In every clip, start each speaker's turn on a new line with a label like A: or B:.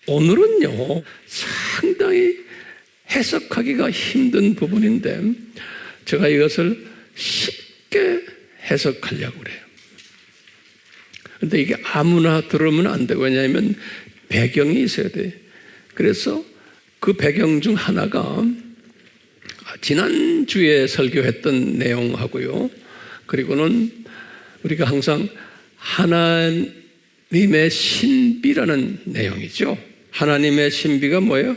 A: 오늘은요, 상당히 해석하기가 힘든 부분인데 제가 이것을 쉽게 해석하려고 그래요. 그런데 이게 아무나 들으면 안 되고, 왜냐하면 배경이 있어야 돼요. 그래서 그 배경 중 하나가 지난주에 설교했던 내용하고요, 그리고는 우리가 항상 하나님의 신비라는 내용이죠. 하나님의 신비가 뭐예요?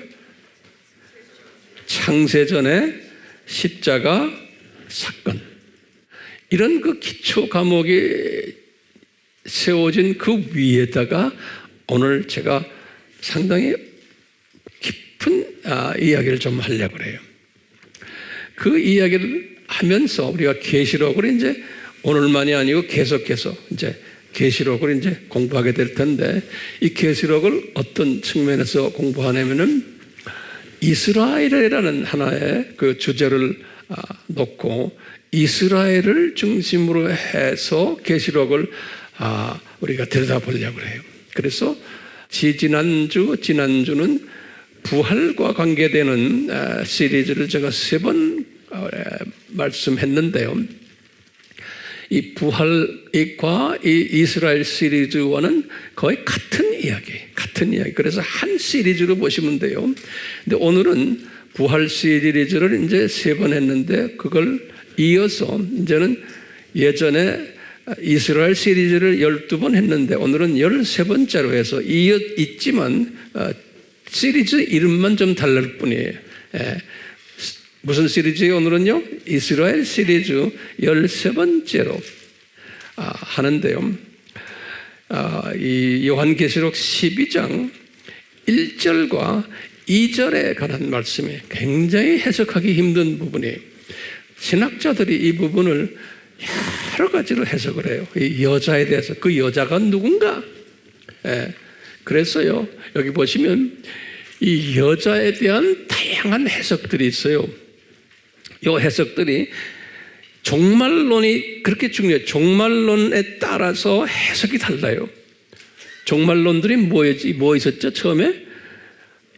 A: 창세전의 십자가 사건. 이런 그 기초 과목이 세워진 그 위에다가 오늘 제가 상당히 깊은 이야기를 좀 하려고 그래요. 그 이야기를 하면서 우리가 계시록을 이제 오늘만이 아니고 계속해서 이제 계시록을 이제 공부하게 될 텐데, 이 계시록을 어떤 측면에서 공부하냐면은 이스라엘이라는 하나의 그 주제를 놓고 이스라엘을 중심으로 해서 계시록을 우리가 들여다보려고 해요. 그래서 지난주는 부활과 관계되는 시리즈를 제가 3번 말씀했는데요. 이 부활과 이 이스라엘 시리즈와는 거의 같은 이야기. 그래서 한 시리즈로 보시면 돼요. 근데 오늘은 부활 시리즈를 이제 3번 했는데, 그걸 이어서 이제는 예전에 이스라엘 시리즈를 12번 했는데 오늘은 13번째로 해서 이어 있지만 시리즈 이름만 좀 다를 뿐이에요. 무슨 시리즈예요? 오늘은요, 이스라엘 시리즈 13번째로 하는데요. 이 요한계시록 12장 1절과 2절에 관한 말씀이 굉장히 해석하기 힘든 부분이에요. 신학자들이 이 부분을 여러 가지로 해석을 해요. 이 여자에 대해서, 그 여자가 누군가? 그래서요, 여기 보시면 이 여자에 대한 다양한 해석들이 있어요. 이 해석들이 종말론이 그렇게 중요해요. 종말론에 따라서 해석이 달라요. 종말론들이 뭐 있었죠? 처음에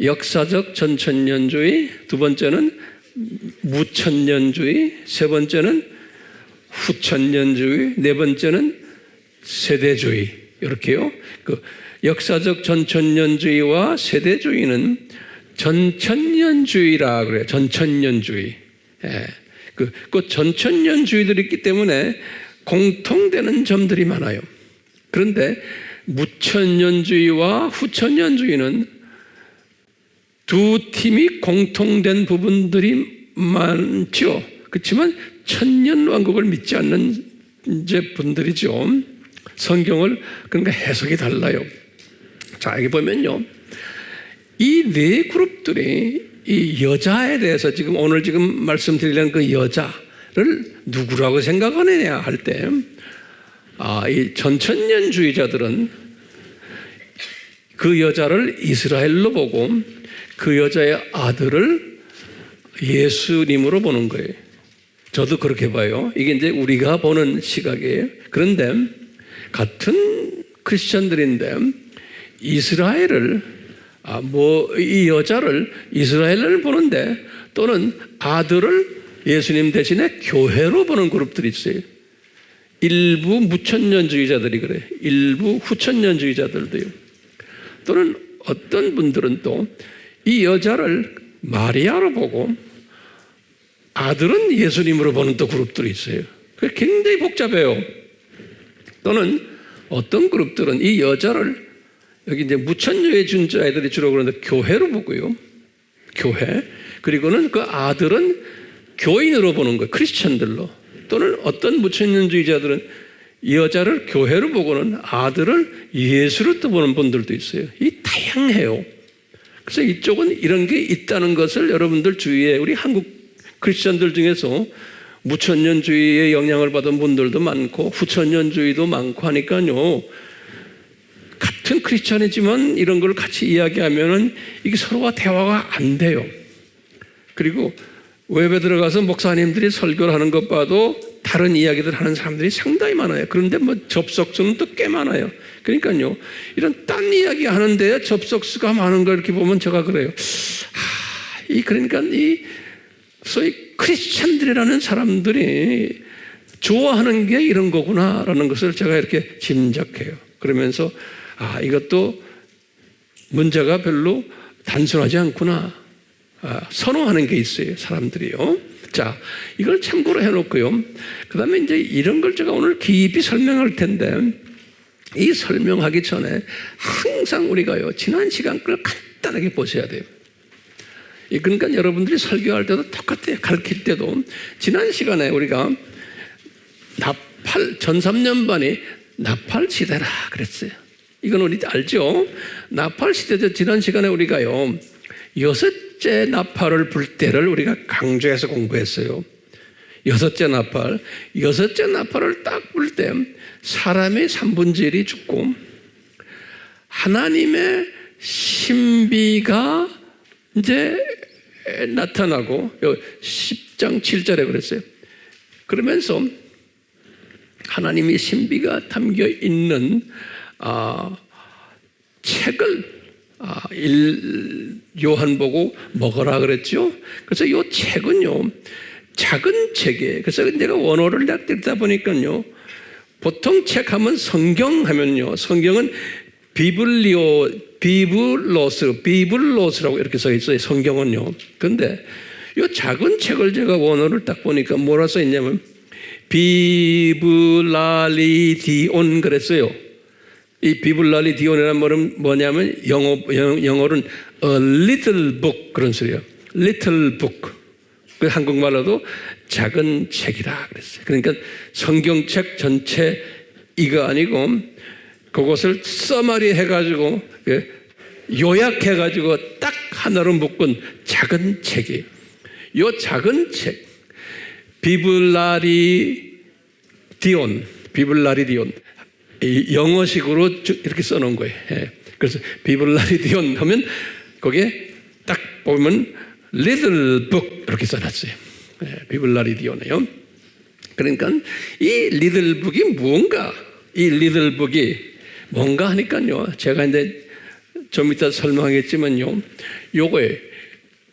A: 역사적 전천년주의, 두 번째는 무천년주의, 세 번째는 후천년주의, 네 번째는 세대주의. 이렇게요. 그 역사적 전천년주의와 세대주의는 전천년주의라 그래요. 전천년주의. 그 전천년주의들이 있기 때문에 공통되는 점들이 많아요. 그런데 무천년주의와 후천년주의는 두 팀이 공통된 부분들이 많죠. 그렇지만 천년왕국을 믿지 않는 이제 분들이죠. 성경을 그러니까 해석이 달라요. 자, 여기 보면요, 이 네 그룹들이 이 여자에 대해서 오늘 말씀드리려는 그 여자를 누구라고 생각하느냐 할 때, 이 전천년주의자들은 그 여자를 이스라엘로 보고 그 여자의 아들을 예수님으로 보는 거예요. 저도 그렇게 봐요. 이게 이제 우리가 보는 시각이에요. 그런데 같은 크리스천들인데 이스라엘을 이 여자를 이스라엘을 보는데, 또는 아들을 예수님 대신에 교회로 보는 그룹들이 있어요. 일부 무천년주의자들이 그래요. 일부 후천년주의자들도요. 또는 어떤 분들은 또 이 여자를 마리아로 보고 아들은 예수님으로 보는 또 그룹들이 있어요. 그게 굉장히 복잡해요. 또는 어떤 그룹들은 이 여자를 여기 이제 무천년주의자들이 주로 그러는데 교회로 보고요. 교회. 그리고는 그 아들은 교인으로 보는 거예요. 크리스천들로. 또는 어떤 무천년주의자들은 이 여자를 교회로 보고는 아들을 예수로 또 보는 분들도 있어요. 이 다양해요. 그래서 이쪽은 이런 게 있다는 것을 여러분들 주위에, 우리 한국 크리스천들 중에서 무천년주의의 영향을 받은 분들도 많고 후천년주의도 많고 하니까요, 같은 크리스천이지만 이런 걸 같이 이야기하면은 이게 서로가 대화가 안 돼요. 그리고 웹에 들어가서 목사님들이 설교를 하는 것 봐도 다른 이야기들 하는 사람들이 상당히 많아요. 그런데 뭐 접속수는 또 꽤 많아요. 그러니까요, 이런 딴 이야기 하는데 접속수가 많은 걸 이렇게 보면 제가 그래요. 그러니까 이 소위 크리스찬들이라는 사람들이 좋아하는 게 이런 거구나라는 것을 제가 이렇게 짐작해요. 그러면서 이것도 문제가 별로 단순하지 않구나. 선호하는 게 있어요, 사람들이요. 자, 이걸 참고로 해놓고요. 그 다음에 이제 이런 걸 제가 오늘 깊이 설명할 텐데, 이 설명하기 전에 항상 우리가요, 지난 시간 걸 간단하게 보셔야 돼요. 그러니까 여러분들이 설교할 때도 똑같아요. 가르칠 때도. 지난 시간에 우리가 전 3년반이 나팔 시대라 그랬어요. 이건 우리 알죠? 나팔 시대죠. 지난 시간에 우리가요, 6째 나팔을 불 때를 우리가 강조해서 공부했어요. 6째 나팔을 딱 불 때 사람의 3분의 1이 죽고 하나님의 신비가 이제 나타나고 10장 7절에 그랬어요. 그러면서 하나님의 신비가 담겨 있는 책을 요한보고 먹어라 그랬죠. 그래서 이 책은요, 작은 책이에요. 그래서 내가 원어를 딱 듣다 보니까요, 보통 책 하면 성경 하면요, 성경은 비블로스라고 이렇게 써 있어요. 성경은요. 근데 이 작은 책을 제가 원어를 딱 보니까 뭐라 써 있냐면 비블라리디온 그랬어요. 이 비블라리디온이라는 말은 뭐냐면 영어로는 a little book 그런 소리예요. little book. 그 한국말로도 작은 책이다 그랬어요. 그러니까 성경책 전체 이거 아니고 그것을 써마리 해가지고 요약해가지고 딱 하나로 묶은 작은 책이, 요 작은 책 비블라리디온 영어식으로 이렇게 써놓은 거예요. 그래서 비블라리디온 하면 거기에 딱 보면 little book 이렇게 써놨어요. 비블라리디온이요. 그러니까 이 little book이 뭔가, 이 little book이 뭔가 하니까요, 제가 이제 좀 이따 설명하겠지만요, 요거에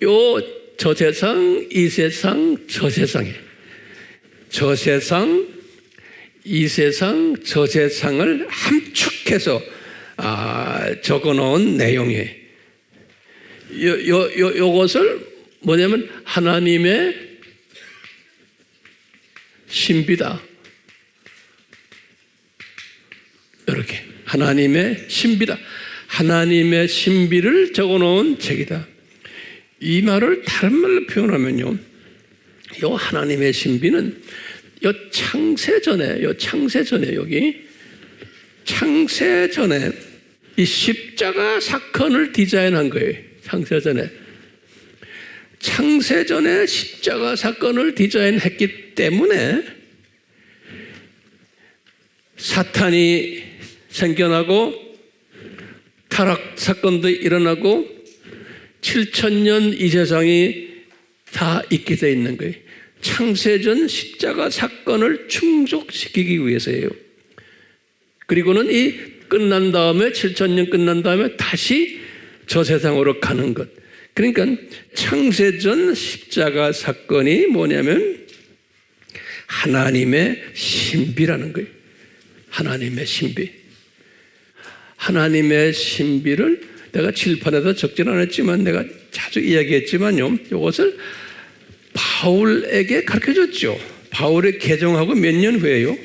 A: 요 저세상, 이 세상, 저세상에 저세상, 이 세상, 저세상을 함축해서 적어놓은 내용이에요. 요것을 뭐냐면 하나님의 신비다. 이렇게 하나님의 신비다. 하나님의 신비를 적어놓은 책이다. 이 말을 다른 말로 표현하면요, 요 하나님의 신비는 요 창세전에 여기 창세전에 이 십자가 사건을 디자인한 거예요. 창세전에 십자가 사건을 디자인했기 때문에 사탄이 생겨나고 타락 사건도 일어나고 7,000년 이 세상이 다 있게 돼 있는 거예요. 창세전 십자가 사건을 충족시키기 위해서예요. 그리고는 이 끝난 다음에 7,000년 끝난 다음에 다시 저 세상으로 가는 것. 그러니까 창세전 십자가 사건이 뭐냐면 하나님의 신비라는 거예요. 하나님의 신비. 하나님의 신비를 내가 칠판에다 적진 않았지만 내가 자주 이야기했지만요, 이것을 바울에게 가르쳐줬죠. 바울의 개정하고 몇 년 후에요?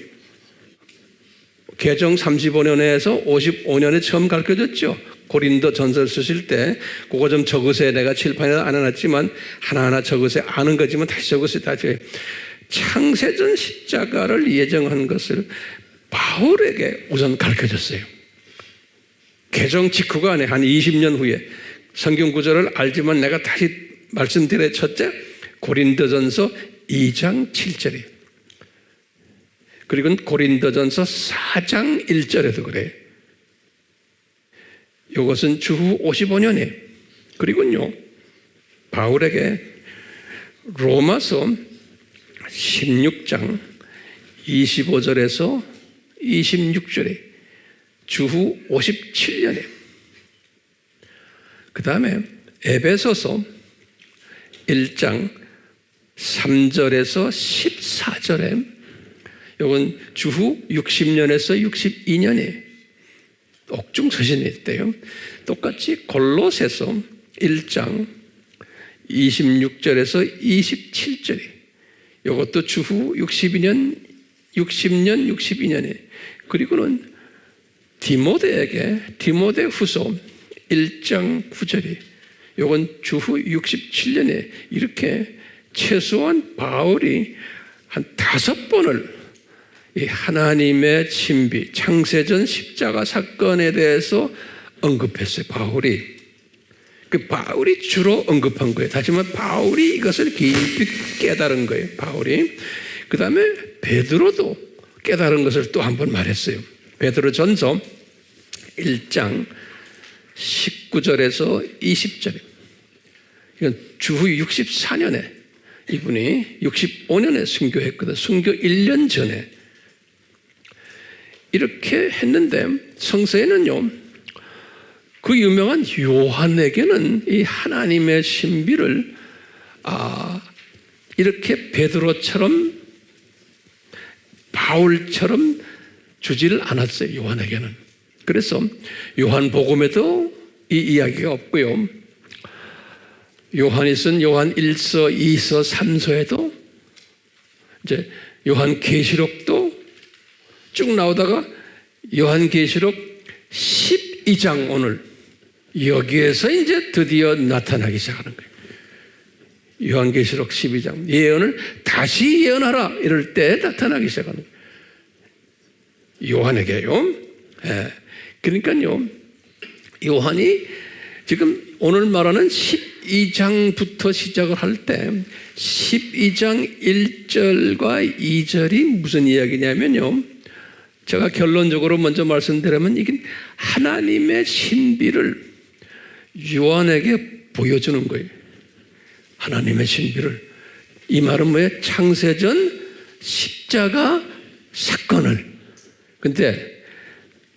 A: 개정 35년에서 55년에 처음 가르쳐줬죠. 고린도 전설 쓰실 때 그거 좀 적으세요. 내가 칠판에 안 해놨지만 하나하나 적으세요. 아는 거지만 다시 적으세요. 다시. 창세전 십자가를 예정한 것을 바울에게 우선 가르쳐줬어요. 개정 직후가 아니에요. 한 20년 후에 성경 구절을 알지만 내가 다시 말씀드려요. 첫째, 고린도전서 2장 7절이에요. 그리고 고린도전서 4장 1절에도 그래요. 이것은 주후 55년이에요. 그리고요, 바울에게 로마서 16장 25절에서 26절에 주후 57년에, 그 다음에 에베소서 1장 3절에서 14절에 이건 주후 60년에서 62년에 옥중서신이 있대요. 똑같이 골로새서 1장 26절에서 27절에 이것도 주후 60년 62년에, 그리고는 디모데후서 1장 9절에 이건 주후 67년에 이렇게 최소한 바울이 한 5번을 이 하나님의 신비, 창세전 십자가 사건에 대해서 언급했어요. 바울이 주로 언급한 거예요. 다시 말해 바울이 이것을 깊이 깨달은 거예요. 바울이. 그 다음에 베드로도 깨달은 것을 또 한 번 말했어요. 베드로전서 1장 19절에서 20절에 이건 주후 64년에 이분이 65년에 순교했거든. 순교 1년 전에 이렇게 했는데, 성서에는요 그 유명한 요한에게는 이 하나님의 신비를 이렇게 베드로처럼 바울처럼 주지를 않았어요. 요한에게는. 그래서 요한복음에도 이 이야기가 없고요, 요한이 쓴 요한 1서, 2서, 3서에도 이제 요한계시록도 쭉 나오다가 요한계시록 12장 오늘 여기에서 이제 드디어 나타나기 시작하는 거예요. 요한계시록 12장 예언을 다시 예언하라 이럴 때 나타나기 시작하는 거예요. 요한에게요. 그러니까요, 요한이 지금 오늘 말하는 12장부터 시작을 할 때 12장 1절과 2절이 무슨 이야기냐면요, 제가 결론적으로 먼저 말씀드리면 이게 하나님의 신비를 요한에게 보여주는 거예요. 하나님의 신비를. 이 말은 뭐예요? 창세전 십자가 사건을. 근데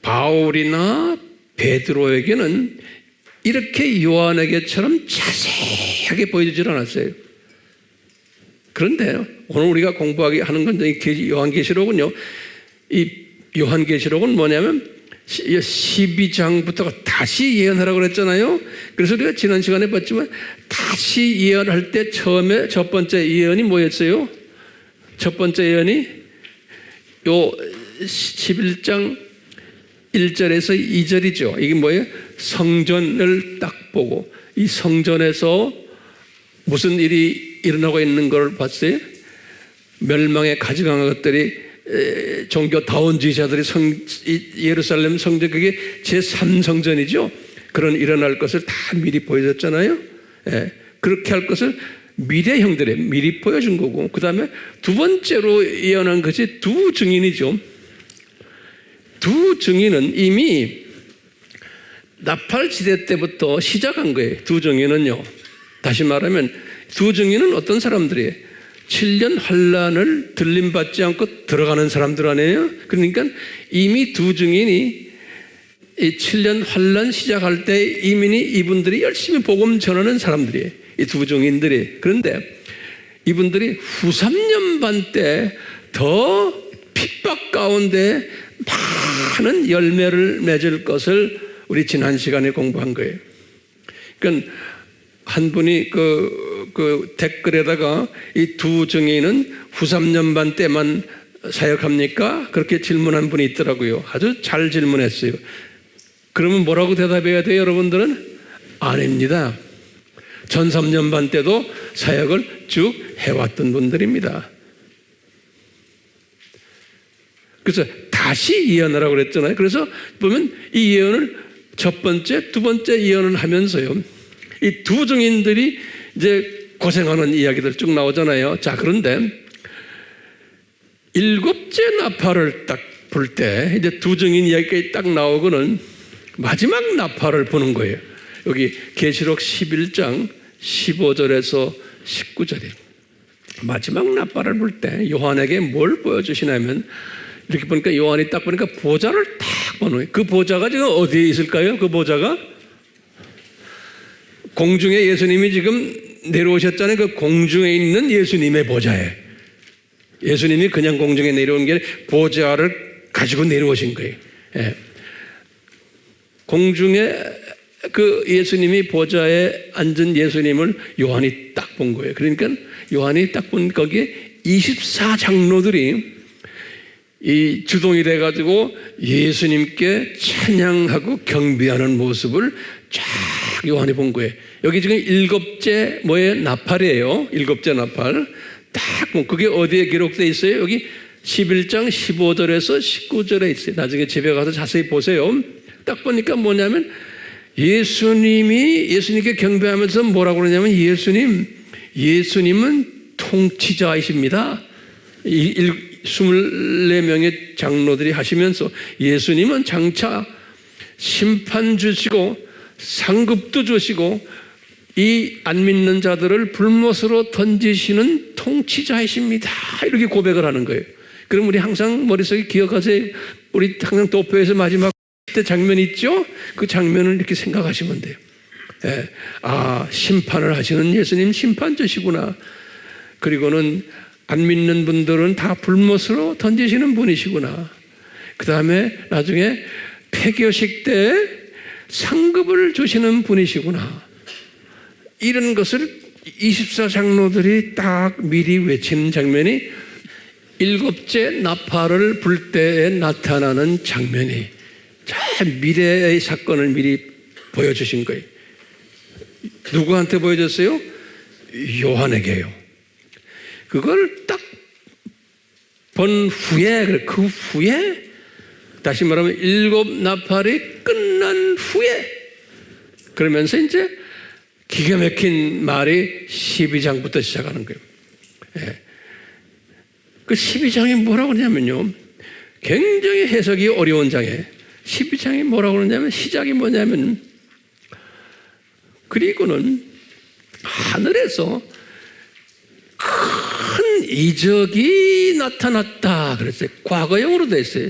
A: 바울이나 베드로에게는 이렇게 요한에게처럼 자세하게 보여주질 않았어요. 그런데 오늘 우리가 공부하게 하는 건 요한계시록은요, 이 요한계시록은 뭐냐면 12장부터가 다시 예언하라고 그랬잖아요. 그래서 우리가 지난 시간에 봤지만 다시 예언할 때 처음에 첫 번째 예언이 뭐였어요? 첫 번째 예언이 요 11장 1절에서 2절이죠. 이게 뭐예요? 성전을 딱 보고 이 성전에서 무슨 일이 일어나고 있는 걸 봤어요? 멸망에 가져간 것들이 종교다원주의자들이 예루살렘 성전, 그게 제3성전이죠. 그런 일어날 것을 다 미리 보여줬잖아요. 그렇게 할 것을 미래형들에 미리 보여준 거고, 그 다음에 두 번째로 예언한 것이 두 증인이죠. 두 증인은 이미 나팔지대 때부터 시작한 거예요. 두 증인은요. 다시 말하면 두 증인은 어떤 사람들이에요? 7년 환란을 들림받지 않고 들어가는 사람들 아니에요? 그러니까 이미 두 증인이 이 7년 환란 시작할 때 이미 이분들이 열심히 복음 전하는 사람들이에요. 이 두 증인들이. 그런데 이분들이 후 3년 반 때 더 핍박 가운데 많은 열매를 맺을 것을 우리 지난 시간에 공부한 거예요. 그러니까 한 분이 그 댓글에다가 이 두 증인은 후 3년 반 때만 사역합니까? 그렇게 질문한 분이 있더라고요. 아주 잘 질문했어요. 그러면 뭐라고 대답해야 돼요, 여러분들은? 아닙니다. 전 3년 반 때도 사역을 쭉 해왔던 분들입니다. 그래서 다시 예언하라고 그랬잖아요. 그래서 보면 이 예언을 첫 번째, 두 번째 예언을 하면서요, 이 두 증인들이 이제 고생하는 이야기들 쭉 나오잖아요. 자, 그런데 7째 나팔을 딱 불 때 이제 두 증인 이야기가 딱 나오고는 마지막 나팔을 부는 거예요. 여기 계시록 11장 15절에서 19절에 마지막 나팔을 불 때 요한에게 뭘 보여주시냐면 이렇게 보니까 요한이 딱 보니까 보좌를 딱 보는 거예요. 그 보좌가 지금 어디에 있을까요? 그 보좌가 공중에 예수님이 지금 내려오셨잖아요. 그 공중에 있는 예수님의 보좌에 예수님이 그냥 공중에 내려온 게 보좌를 가지고 내려오신 거예요. 예. 공중에 그 예수님이 보좌에 앉은 예수님을 요한이 딱 본 거예요. 그러니까 요한이 딱 본 거기에 24장로들이 이 주동이 돼가지고 예수님께 찬양하고 경배하는 모습을 쫙 요한이 본 거예요. 여기 지금 일곱째 나팔이에요. 일곱째 나팔. 딱 본 그게 어디에 기록되어 있어요? 여기 11장 15절에서 19절에 있어요. 나중에 집에 가서 자세히 보세요. 딱 보니까 뭐냐면 예수님께 경배하면서 뭐라고 그러냐면 예수님은 통치자이십니다. 24명의 장로들이 하시면서 예수님은 장차 심판 주시고 상급도 주시고 이 안 믿는 자들을 불못으로 던지시는 통치자이십니다. 이렇게 고백을 하는 거예요. 그럼 우리 항상 머릿속에 기억하세요. 우리 항상 도표에서 마지막 때 장면 있죠? 그 장면을 이렇게 생각하시면 돼요. 예. 아, 심판을 하시는 예수님 심판주시구나. 그리고는 안 믿는 분들은 다 불못으로 던지시는 분이시구나. 그 다음에 나중에 폐교식 때 상급을 주시는 분이시구나. 이런 것을 24장로들이 딱 미리 외치는 장면이 일곱째 나팔을 불 때에 나타나는 장면이 참 미래의 사건을 미리 보여주신 거예요. 누구한테 보여줬어요? 요한에게요. 그걸 딱 본 후에, 그 후에, 다시 말하면 일곱 나팔이 끝난 후에, 그러면서 이제 기가 막힌 말이 12장부터 시작하는 거예요. 예. 그 12장이 뭐라고 그러냐면요. 굉장히 해석이 어려운 장이에요. 12장이 뭐라고 그러냐면 시작이 뭐냐면 그리고는 하늘에서 큰 이적이 나타났다 그랬어요. 과거형으로 돼 있어요.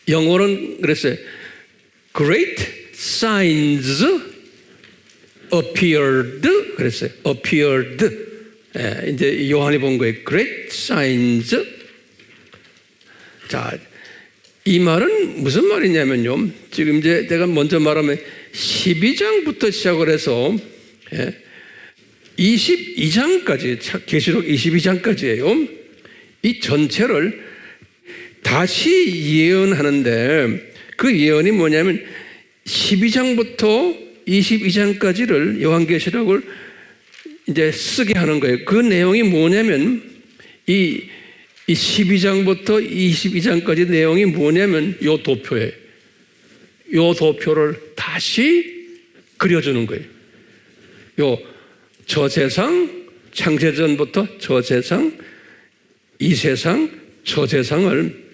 A: 영어로는 그랬어요. Great signs appeared 그랬어요. appeared. 예, 이제 요한이 본 거예요. Great signs. 자, 이 말은 무슨 말이냐면요. 지금 이제 제가 먼저 말하면 12장부터 시작을 해서 22장까지, 계시록 22장까지예요. 이 전체를 다시 예언하는데 그 예언이 뭐냐면 12장부터 22장까지를 요한계시록을 이제 쓰게 하는 거예요. 그 내용이 뭐냐면 이 12장부터 22장까지 내용이 뭐냐면 요 도표예요. 요 도표를 다시 그려주는 거예요. 저 세상, 창세전부터 저 세상, 이 세상, 저 세상을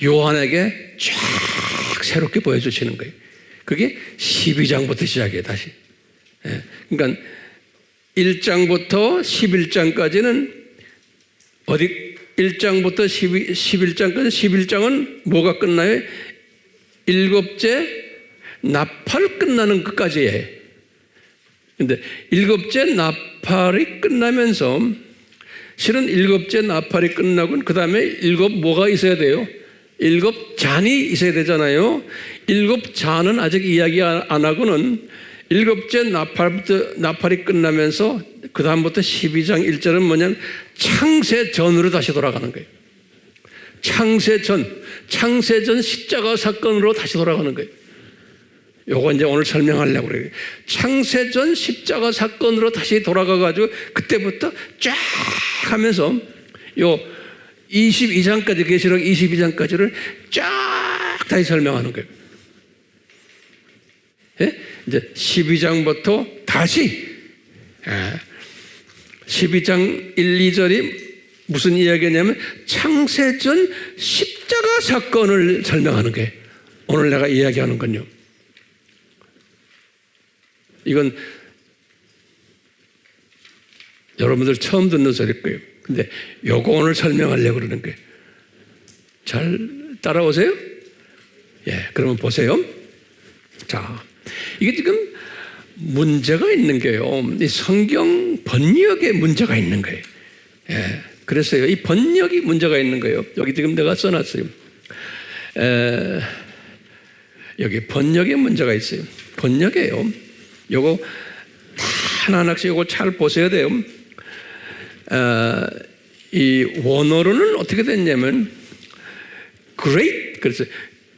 A: 요한에게 쫙 새롭게 보여주시는 거예요. 그게 12장부터 시작이에요, 다시. 그러니까 1장부터 11장까지는 어디 1장부터 11장까지 11장은 뭐가 끝나요? 일곱째 나팔 끝나는 것까지예요. 근데 일곱째 나팔이 끝나면서 실은 일곱째 나팔이 끝나고 그 다음에 일곱 뭐가 있어야 돼요? 일곱 잔이 있어야 되잖아요. 일곱 잔은 아직 이야기 안 하고는 일곱째 나팔이 끝나면서 그 다음부터 12장 1절은 뭐냐면 창세전으로 다시 돌아가는 거예요. 창세전 십자가 사건으로 다시 돌아가는 거예요. 요거 이제 오늘 설명하려고 그래요. 창세전 십자가 사건으로 다시 돌아가가지고 그때부터 쫙 하면서 요 22장까지 계시록 22장까지를 쫙 다시 설명하는 거예요. 예? 이제 12장부터 다시 12장 1, 2절이 무슨 이야기냐면 창세전 십자가 사건을 설명하는 거예요. 오늘 내가 이야기하는 건요. 이건 여러분들 처음 듣는 소리일 거예요. 근데 요거 오늘 설명하려고 그러는 거예요. 잘 따라오세요? 예, 그러면 보세요. 자, 이게 지금 문제가 있는 게요. 이 성경 번역에 문제가 있는 거예요. 예, 그래서요. 이 번역이 문제가 있는 거예요. 여기 지금 내가 써놨어요. 여기 번역에 문제가 있어요. 번역에요. 요거 하나하나씩 요거 잘 보셔야 돼요. 이 원어로는 어떻게 됐냐면 great, 그래서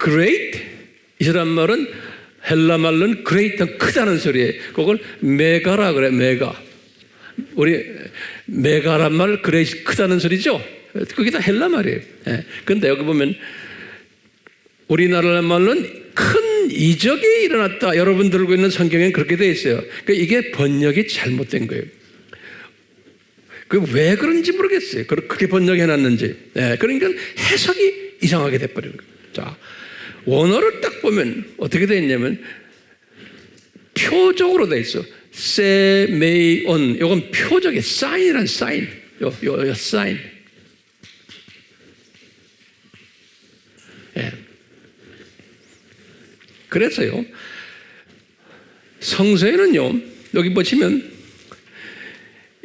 A: great 이란 말은 헬라 말로는 great는 크다는 소리예요. 그걸 메가라 그래. 메가. 우리 메가란 말 great 크다는 소리죠. 그게 다 헬라 말이에요. 그런데 여기 보면 우리나라 말로는 큰 이적이 일어났다. 여러분 들고 있는 성경에는 그렇게 되어 있어요. 그러니까 이게 번역이 잘못된 거예요. 그 왜 그런지 모르겠어요. 그렇게 번역해놨는지. 그러니까 해석이 이상하게 돼버리는 거예요. 자, 원어를 딱 보면 어떻게 되어 있냐면 표적으로 되어 있어. 세메온. 이건 표적이에요. 사인이란 사인. 요 사인. 예. 그래서요, 성서에는요, 여기 보시면,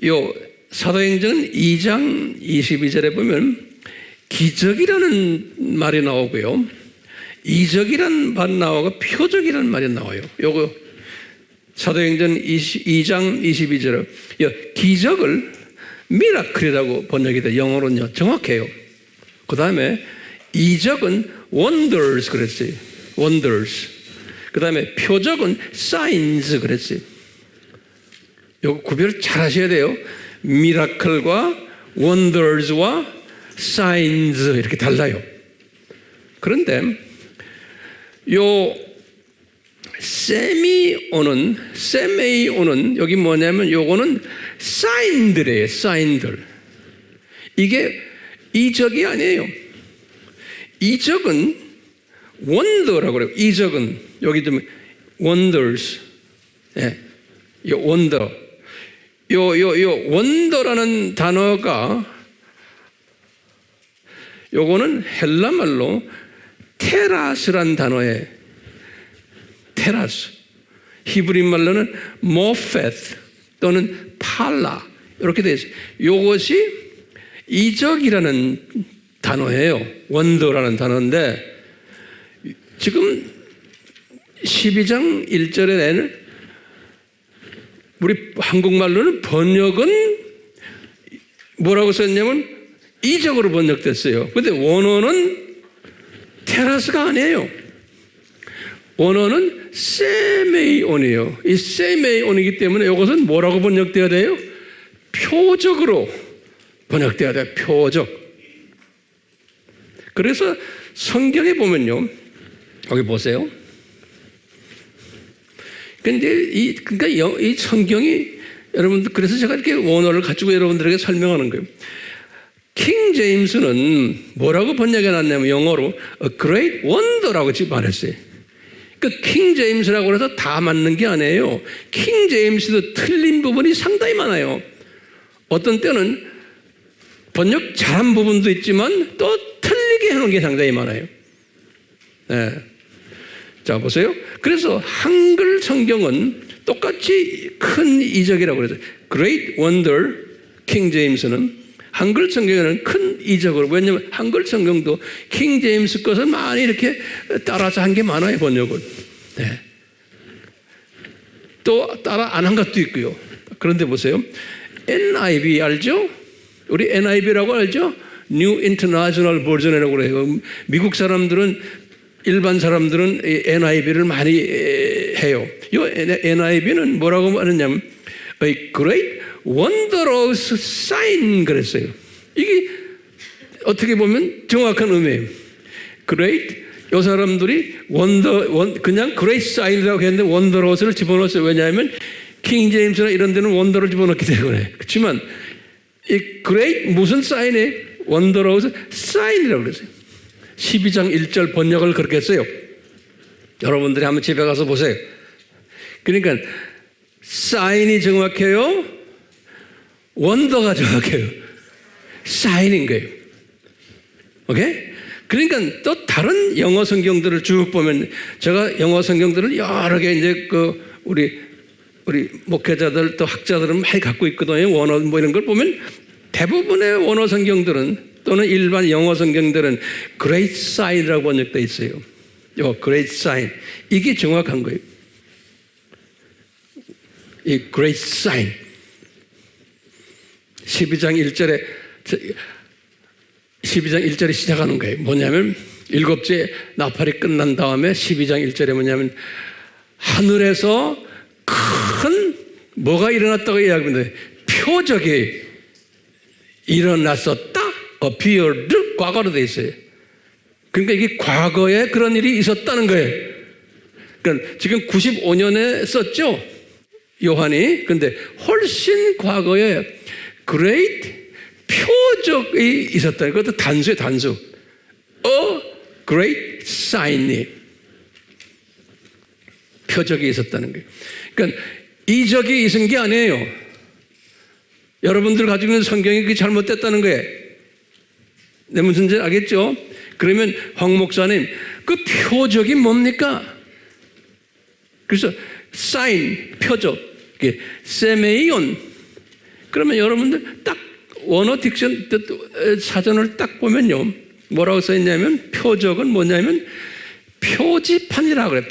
A: 요 사도행전 2장 22절에 보면, 기적이라는 말이 나오고요, 이적이라는 말이 나오고, 표적이라는 말이 나와요. 요거, 사도행전 2장 22절에, 기적을 미라클이라고 번역이 돼요. 영어로는요, 정확해요. 그 다음에, 이적은 wonders 그랬어요. wonders. 그 다음에 표적은 signs 그랬어요. 이거 구별 잘 하셔야 돼요. 미라클과 wonders와 signs 이렇게 달라요. 그런데 요 세메이오는 여기 뭐냐면 요거는 사인들이에요. 사인들. 이게 이적이 아니에요. 이적은 원더라고 그래요. 이적은 여기 좀 wonders. 예. 요 원더. 요 원더라는 단어가 요거는 헬라 말로 테라스란 단어에 테라스. 히브리 말로는 모페트 또는 팔라 이렇게 되어 있어요. 요것이 이적이라는 단어예요. 원더라는 단어인데 지금 12장 1절에는 우리 한국말로는 번역은 뭐라고 썼냐면 이적으로 번역됐어요. 그런데 원어는 테라스가 아니에요. 원어는 세메이온이에요. 이 세메이온이기 때문에 이것은 뭐라고 번역되어야 돼요? 표적으로 번역되어야 돼요. 표적. 그래서 성경에 보면요. 여기 보세요. 그러니까 이 성경이 여러분들 그래서 제가 이렇게 원어를 가지고 여러분들에게 설명하는 거예요. 킹 제임스는 뭐라고 번역해 놨냐면 영어로 A Great Wonder라고 지금 말했어요. 그러니까 킹 제임스라고 해서 다 맞는 게 아니에요. 킹 제임스도 틀린 부분이 상당히 많아요. 어떤 때는 번역 잘한 부분도 있지만 또 틀리게 해놓은 게 상당히 많아요. 네. 자, 보세요. 그래서 한글 성경은 똑같이 큰 이적이라고 그래서 Great Wonder, 킹 제임스는 한글 성경에는 큰 이적으로, 왜냐하면 한글 성경도 킹 제임스 것을 많이 이렇게 따라서 한 게 많아요, 번역을. 네. 또 따라 안 한 것도 있고요. 그런데 보세요. NIV 알죠? 우리 NIV라고 알죠? New International Version이라고 그래요. 미국 사람들은, 일반 사람들은 NIV를 많이 해요. 이 NIV는 뭐라고 말하냐면 A Great Wondrous Sign 그랬어요. 이게 어떻게 보면 정확한 의미예요. Great, 이 사람들이 그냥 Great Sign이라고 했는데 Wondrous를 집어넣었어요. 왜냐하면 킹 제임스나 이런 데는 원더를 집어넣기 때문에. 그렇지만 이 Great 무슨 사인에 Wondrous Sign이라고 그랬어요. 12장 1절 번역을 그렇게 했어요. 여러분들이 한번 집에 가서 보세요. 그러니까 사인이 정확해요. 원더가 정확해요. 사인인 거예요. 오케이? 그러니까 또 다른 영어 성경들을 쭉 보면, 제가 영어 성경들을 여러 개 이제 우리 목회자들 또 학자들은 많이 갖고 있거든요. 원어 뭐 이런 걸 보면 대부분의 원어 성경들은 또는 일반 영어 성경들은 Great Sign이라고 번역되어 있어요. 요 Great Sign. 이게 정확한 거예요. 이 Great Sign. 12장 1절에 시작하는 거예요. 뭐냐면 일곱째 나팔이 끝난 다음에 12장 1절에 뭐냐면 하늘에서 큰 뭐가 일어났다고 이야기하는데 표적이 일어났었다. appeared 과거로 돼 있어요. 그러니까 이게 과거에 그런 일이 있었다는 거예요. 그러니까 지금 95년에 썼죠, 요한이. 근데 훨씬 과거에 great 표적이 있었다. 그것도 단수예요, 단수. A great sign이 표적이 있었다는 거예요. 그러니까 이적이 있은 게 아니에요. 여러분들 가지고 있는 성경이 그게 잘못됐다는 거예요. 내 무슨 지 알겠죠? 그러면 황 목사님, 그 표적이 뭡니까? 그래서 사인, 표적, 세메이온. 그러면 여러분들 딱 원어 딕션 사전을 딱 보면요, 뭐라고 써 있냐면 표적은 뭐냐면 표지판이라고 그래요.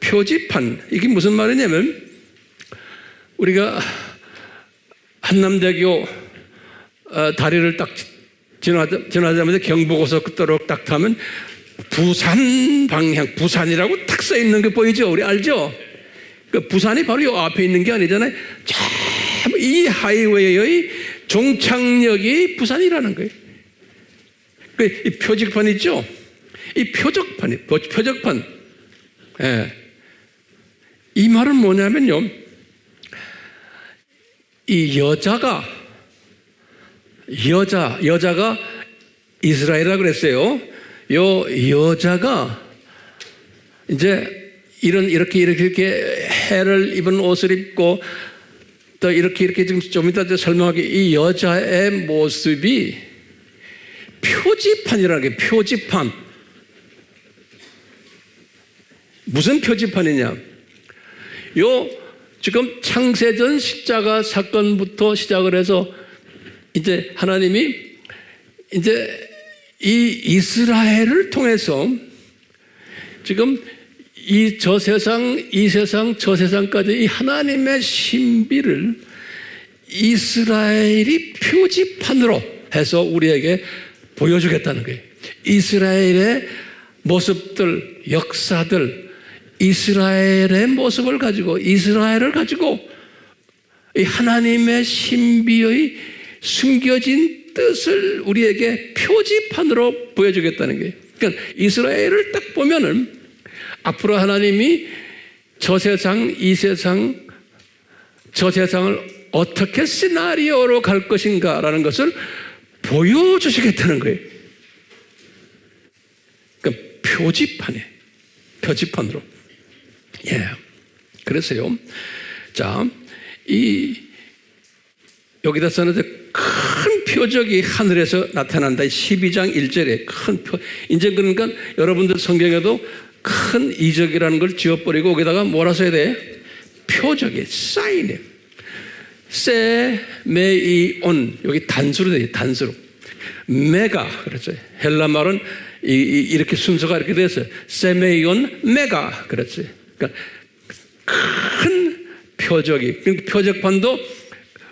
A: 표지판. 이게 무슨 말이냐면 우리가 한남대교 다리를 딱 지나자마자 경부고속도로 딱 타면 부산 방향, 부산이라고 딱 써 있는 게 보이죠? 우리 알죠? 그 부산이 바로 이 앞에 있는 게 아니잖아요. 이 하이웨이의 종착역이 부산이라는 거예요. 이 표지판 있죠? 이 표적판. 예. 이 말은 뭐냐면요, 이 여자가 이스라엘이라고 그랬어요. 요 여자가 이제 이렇게 해를 입은 옷을 입고 또 이렇게 지금 좀 이따 설명하기, 이 여자의 모습이 표지판이라는 게, 표지판. 무슨 표지판이냐? 요 지금 창세전 십자가 사건부터 시작을 해서 이제 하나님이 이제 이 이스라엘을 통해서 지금 저 세상, 이 세상, 저 세상까지 이 하나님의 신비를 이스라엘이 표지판으로 해서 우리에게 보여주겠다는 거예요. 이스라엘의 모습들, 역사들, 이스라엘의 모습을 가지고, 이스라엘을 가지고 이 하나님의 신비의 숨겨진 뜻을 우리에게 표지판으로 보여주겠다는 거예요. 그러니까 이스라엘을 딱 보면은 앞으로 하나님이 저 세상, 이 세상, 저 세상을 어떻게 시나리오로 갈 것인가라는 것을 보여주시겠다는 거예요. 그러니까 표지판으로. 예. 그래서요. 자, 여기다 써는데 큰 표적이 하늘에서 나타난다. 12장 1절에 큰 이제 그러니까 여러분들 성경에도 큰 이적이라는 걸 지워버리고 거기다가 뭐라 써야 돼? 표적이, 사인이에요. 세메이온, 여기 단수로 돼요. 단수로. 메가, 그렇죠. 헬라 말은 이렇게 순서가 이렇게 됐어요. 세메이온 메가, 그렇지. 그러니까 큰 표적이, 표적판도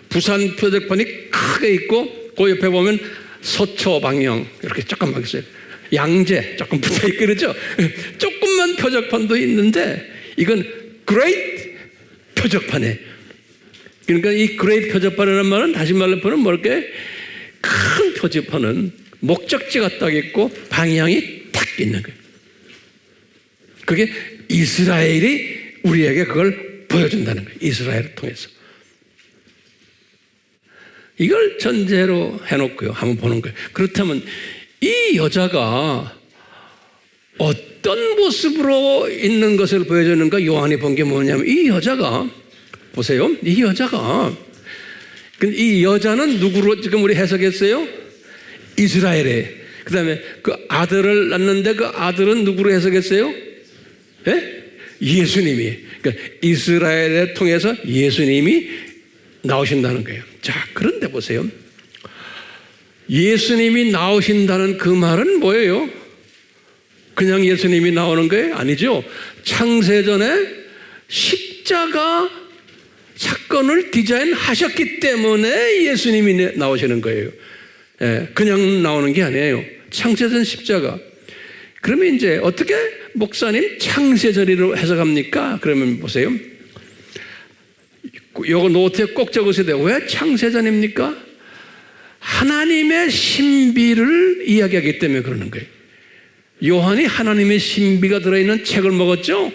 A: 부산 표적판이 크게 있고 그 옆에 보면 서초 방향 이렇게 조금만 있어요. 양재 조금 붙어있고 그러죠. 조금만 표적판도 있는데 이건 great 표적판이에요. 그러니까 이 great 표적판이라는 말은 다시 말로 보면 뭐랄까, 큰 표적판은 목적지가 딱 있고 방향이 딱 있는 거예요. 그게 이스라엘이 우리에게 그걸 보여준다는 거예요. 이스라엘을 통해서. 이걸 전제로 해놓고요. 한번 보는 거예요. 그렇다면 이 여자가 어떤 모습으로 있는 것을 보여주는가? 요한이 본 게 뭐냐면 이 여자가 보세요. 이 여자가, 이 여자는 누구로 지금 우리 해석했어요? 이스라엘에. 그 다음에 그 아들을 낳는데 그 아들은 누구로 해석했어요? 예? 예수님이. 그러니까 이스라엘을 통해서 예수님이 나오신다는 거예요. 자, 그런데 보세요. 예수님이 나오신다는 그 말은 뭐예요? 그냥 예수님이 나오는 거예요? 아니죠. 창세전에 십자가 사건을 디자인하셨기 때문에 예수님이 나오시는 거예요. 예, 그냥 나오는 게 아니에요. 창세전 십자가. 그러면 이제 어떻게 목사님 창세전이로 해석합니까? 그러면 보세요. 요거 노트에 꼭 적으셔야 돼요. 왜 창세전입니까? 하나님의 신비를 이야기하기 때문에 그러는 거예요. 요한이 하나님의 신비가 들어있는 책을 먹었죠?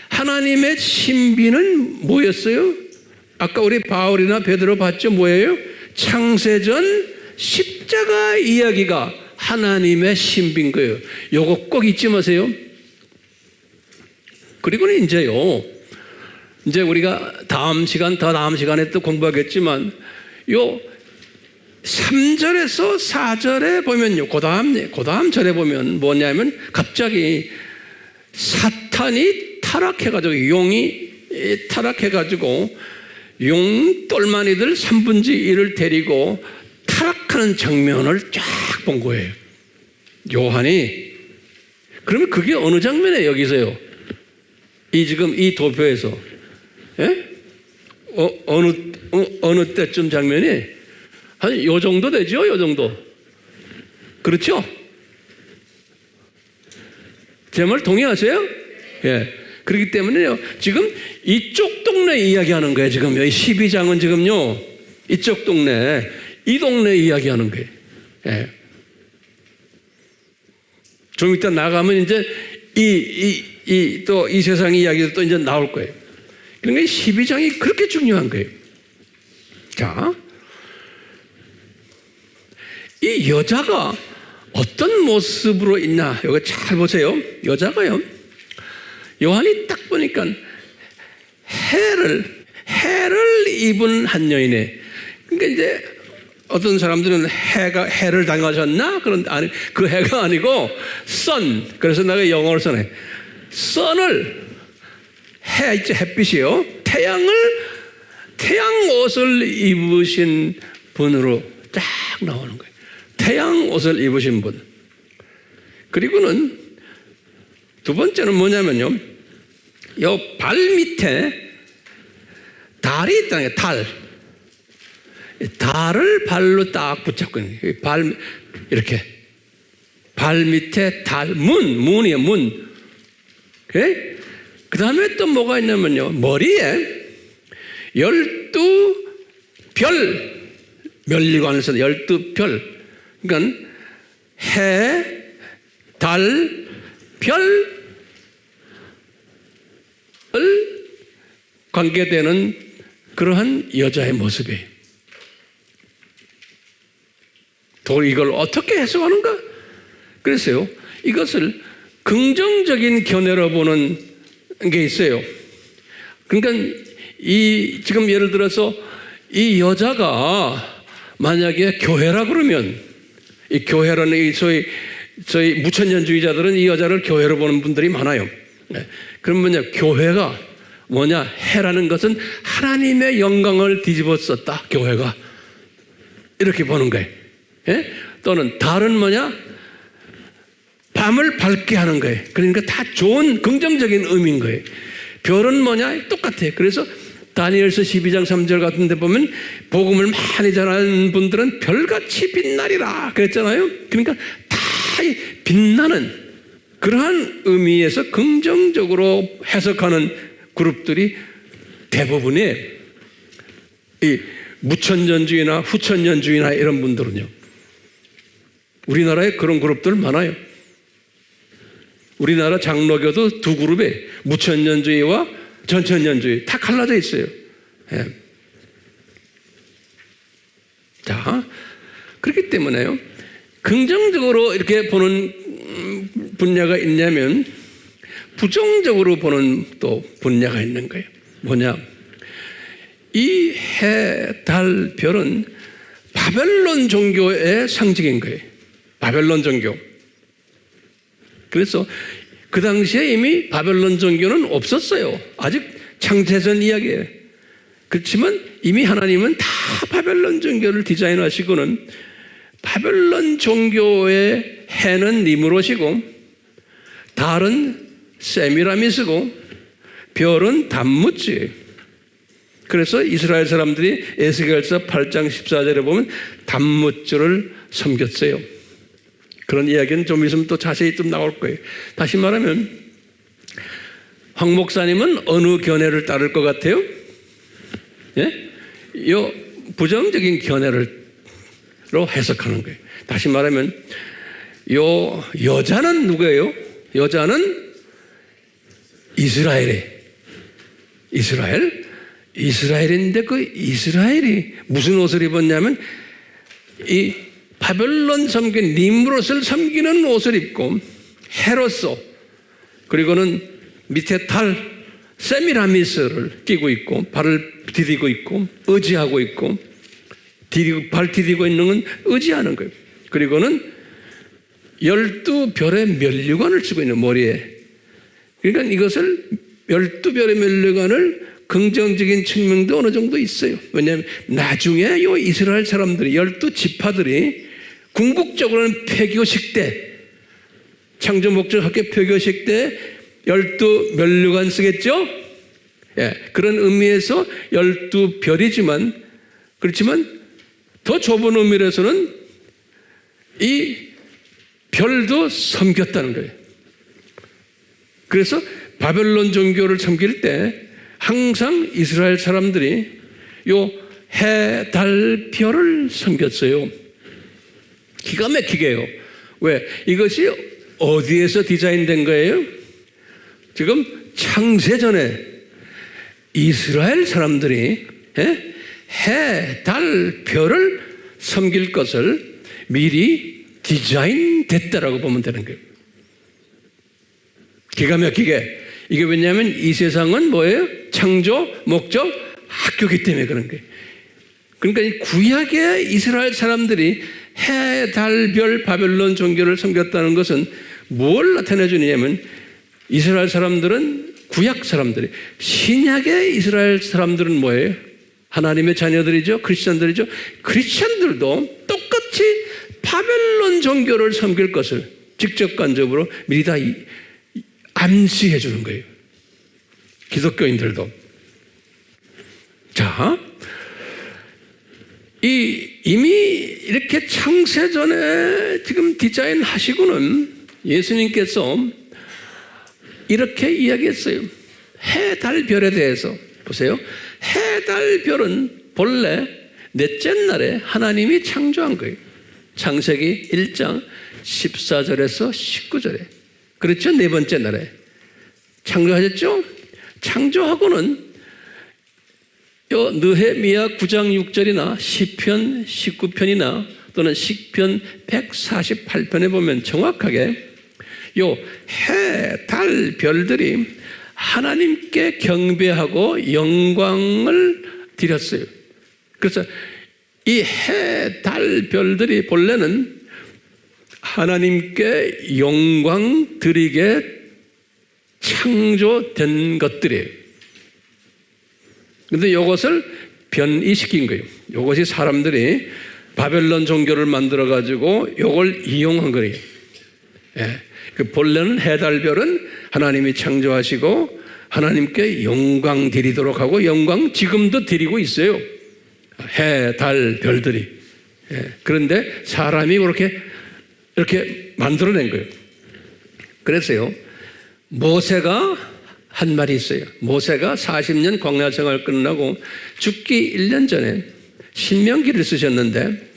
A: 하나님의 신비는 뭐였어요? 아까 우리 바울이나 베드로 봤죠? 뭐예요? 창세전 십자가 이야기가 하나님의 신비인 거예요. 요거 꼭 잊지 마세요. 그리고는 이제요, 이제 우리가 다음 시간에 또 공부하겠지만, 요 3절에서 4절에 보면요, 그 다음 절에 보면 뭐냐면, 갑자기 사탄이 타락해가지고, 용이 타락해가지고, 용 똘마니들 3분의 1을 데리고 타락하는 장면을 쫙 본 거예요. 요한이. 그러면 그게 어느 장면이에요, 여기서요? 지금 이 도표에서. 예? 어느 때쯤 장면이? 한 요 정도 되죠? 요 정도. 그렇죠? 제 말 동의하세요? 예. 그렇기 때문에요, 지금 이쪽 동네 이야기하는 거예요, 지금. 이 12장은 지금요, 이쪽 동네, 이 동네 이야기하는 거예요. 예. 좀 이따 나가면 이제 또 이 세상 이야기도 또 이제 나올 거예요. 그러니까 12장이 그렇게 중요한 거예요. 자, 이 여자가 어떤 모습으로 있나, 여기 잘 보세요. 여자가요, 요한이 딱 보니까 해를 입은 한 여인에, 그러니까 이제 어떤 사람들은 해를 당하셨나? 그런데 아니, 그 해가 아니고 sun. 그래서 내가 영어를 써내. sun을, 해 있죠, 햇빛이요. 태양 옷을 입으신 분으로 딱 나오는 거예요. 태양 옷을 입으신 분. 그리고는 두 번째는 뭐냐면요, 요 발 밑에 달이 있다는 거예요. 달을 발로 딱 붙잡고 있는 거예요. 이렇게 발 밑에 달, 문이에요, 문. 그 다음에 또 뭐가 있냐면요, 머리에 12별, 멸리관에서 12별. 그러니까 해, 달, 별을 관계되는 그러한 여자의 모습이에요. 또 이걸 어떻게 해석하는가? 그래서요, 이것을 긍정적인 견해로 보는 게 있어요. 그러니까 지금 예를 들어서 이 여자가 만약에 교회라 그러면, 이 교회라는 저희 무천년주의자들은 이 여자를 교회로 보는 분들이 많아요. 그럼 뭐냐, 교회가 뭐냐, 해라는 것은 하나님의 영광을 뒤집어 썼다, 교회가. 이렇게 보는 거예요. 예? 또는 달은 뭐냐, 밤을 밝게 하는 거예요. 그러니까 다 좋은 긍정적인 의미인 거예요. 별은 뭐냐, 똑같아요. 그래서 다니엘서 12장 3절 같은 데 보면 복음을 많이 전하는 분들은 별같이 빛나리라 그랬잖아요. 그러니까 다 빛나는 그러한 의미에서 긍정적으로 해석하는 그룹들이 대부분의 이 무천년주의나 후천년주의나 이런 분들은요, 우리나라에 그런 그룹들 많아요. 우리나라 장로교도 두 그룹에 무천년주의와 전천년주의 다 갈라져 있어요. 예. 자, 그렇기 때문에요, 긍정적으로 이렇게 보는 분야가 있냐면 부정적으로 보는 또 분야가 있는 거예요. 뭐냐, 이 해, 달, 별은 바벨론 종교의 상징인 거예요. 바벨론 종교. 그래서 그 당시에 이미 바벨론 종교는 없었어요. 아직 창세전 이야기예요. 그렇지만 이미 하나님은 다 바벨론 종교를 디자인하시고는 바벨론 종교의 해는 니므롯이고 달은 세미라미스고 별은 담무지. 그래서 이스라엘 사람들이 에스겔서 8장 14절에 보면 담무주를 섬겼어요. 그런 이야기는 좀 있으면 또 자세히 좀 나올 거예요. 다시 말하면 황 목사님은 어느 견해를 따를 것 같아요? 예? 요 부정적인 견해로 해석하는 거예요. 다시 말하면 요 여자는 누구예요? 여자는 이스라엘인데 그 이스라엘이 무슨 옷을 입었냐면 이 바벨론 섬긴 니므롯을 섬기는 옷을 입고 헤로서 그리고는 밑에 달 세미라미스를 끼고 있고 발을 디디고 있고 의지하고 있고 발 디디고 있는 건 의지하는 거예요. 그리고는 12별의 면류관을 쓰고 있는 머리에. 그러니까 이것을 12별의 면류관을 긍정적인 측면도 어느 정도 있어요. 왜냐하면 나중에 이 이스라엘 사람들이 12지파들이 궁극적으로는 폐교식 때 창조 목적 학교 폐교식 때 12면류관 쓰겠죠? 예, 그런 의미에서 12별이지만 그렇지만 더 좁은 의미에서는 이 별도 섬겼다는 거예요. 그래서 바벨론 종교를 섬길 때 항상 이스라엘 사람들이 요 해, 달, 별을 섬겼어요. 기가 막히게 해요. 왜? 이것이 어디에서 디자인된 거예요? 지금 창세전에 이스라엘 사람들이 해, 달, 별을 섬길 것을 미리 디자인됐다라고 보면 되는 거예요. 기가 막히게. 이게 왜냐하면 이 세상은 뭐예요? 창조, 목적, 학교이기 때문에 그런 거예요. 그러니까 이 구약의 이스라엘 사람들이 해, 달, 별, 바벨론 종교를 섬겼다는 것은 뭘 나타내 주느냐면 이스라엘 사람들은 구약 사람들이 신약의 이스라엘 사람들은 뭐예요? 하나님의 자녀들이죠. 크리스찬들이죠. 크리스찬들도 똑같이 바벨론 종교를 섬길 것을 직접간접으로 미리 다 암시해 주는 거예요. 기독교인들도. 자, 이미 이렇게 창세전에 지금 디자인 하시고는 예수님께서 이렇게 이야기했어요. 해, 달, 별에 대해서. 보세요. 해, 달, 별은 본래 넷째 날에 하나님이 창조한 거예요. 창세기 1장 14절에서 19절에. 그렇죠? 네 번째 날에. 창조하셨죠? 창조하고는 요 느헤미야 9장 6절이나 시편 19편이나 또는 시편 148편에 보면 정확하게 요 해, 달, 별들이 하나님께 경배하고 영광을 드렸어요. 그래서 이 해, 달, 별들이 본래는 하나님께 영광 드리게 창조된 것들이에요. 그런데 이것을 변이시킨 거예요. 이것이 사람들이 바벨론 종교를 만들어가지고 이걸 이용한 거예요. 예. 그 본래는 해, 달, 별은 하나님이 창조하시고 하나님께 영광 드리도록 하고 영광 지금도 드리고 있어요. 해, 달, 별들이. 예. 그런데 사람이 이렇게 만들어낸 거예요. 그래서요, 모세가 한 말이 있어요. 모세가 40년 광야 생활 끝나고 죽기 1년 전에 신명기를 쓰셨는데,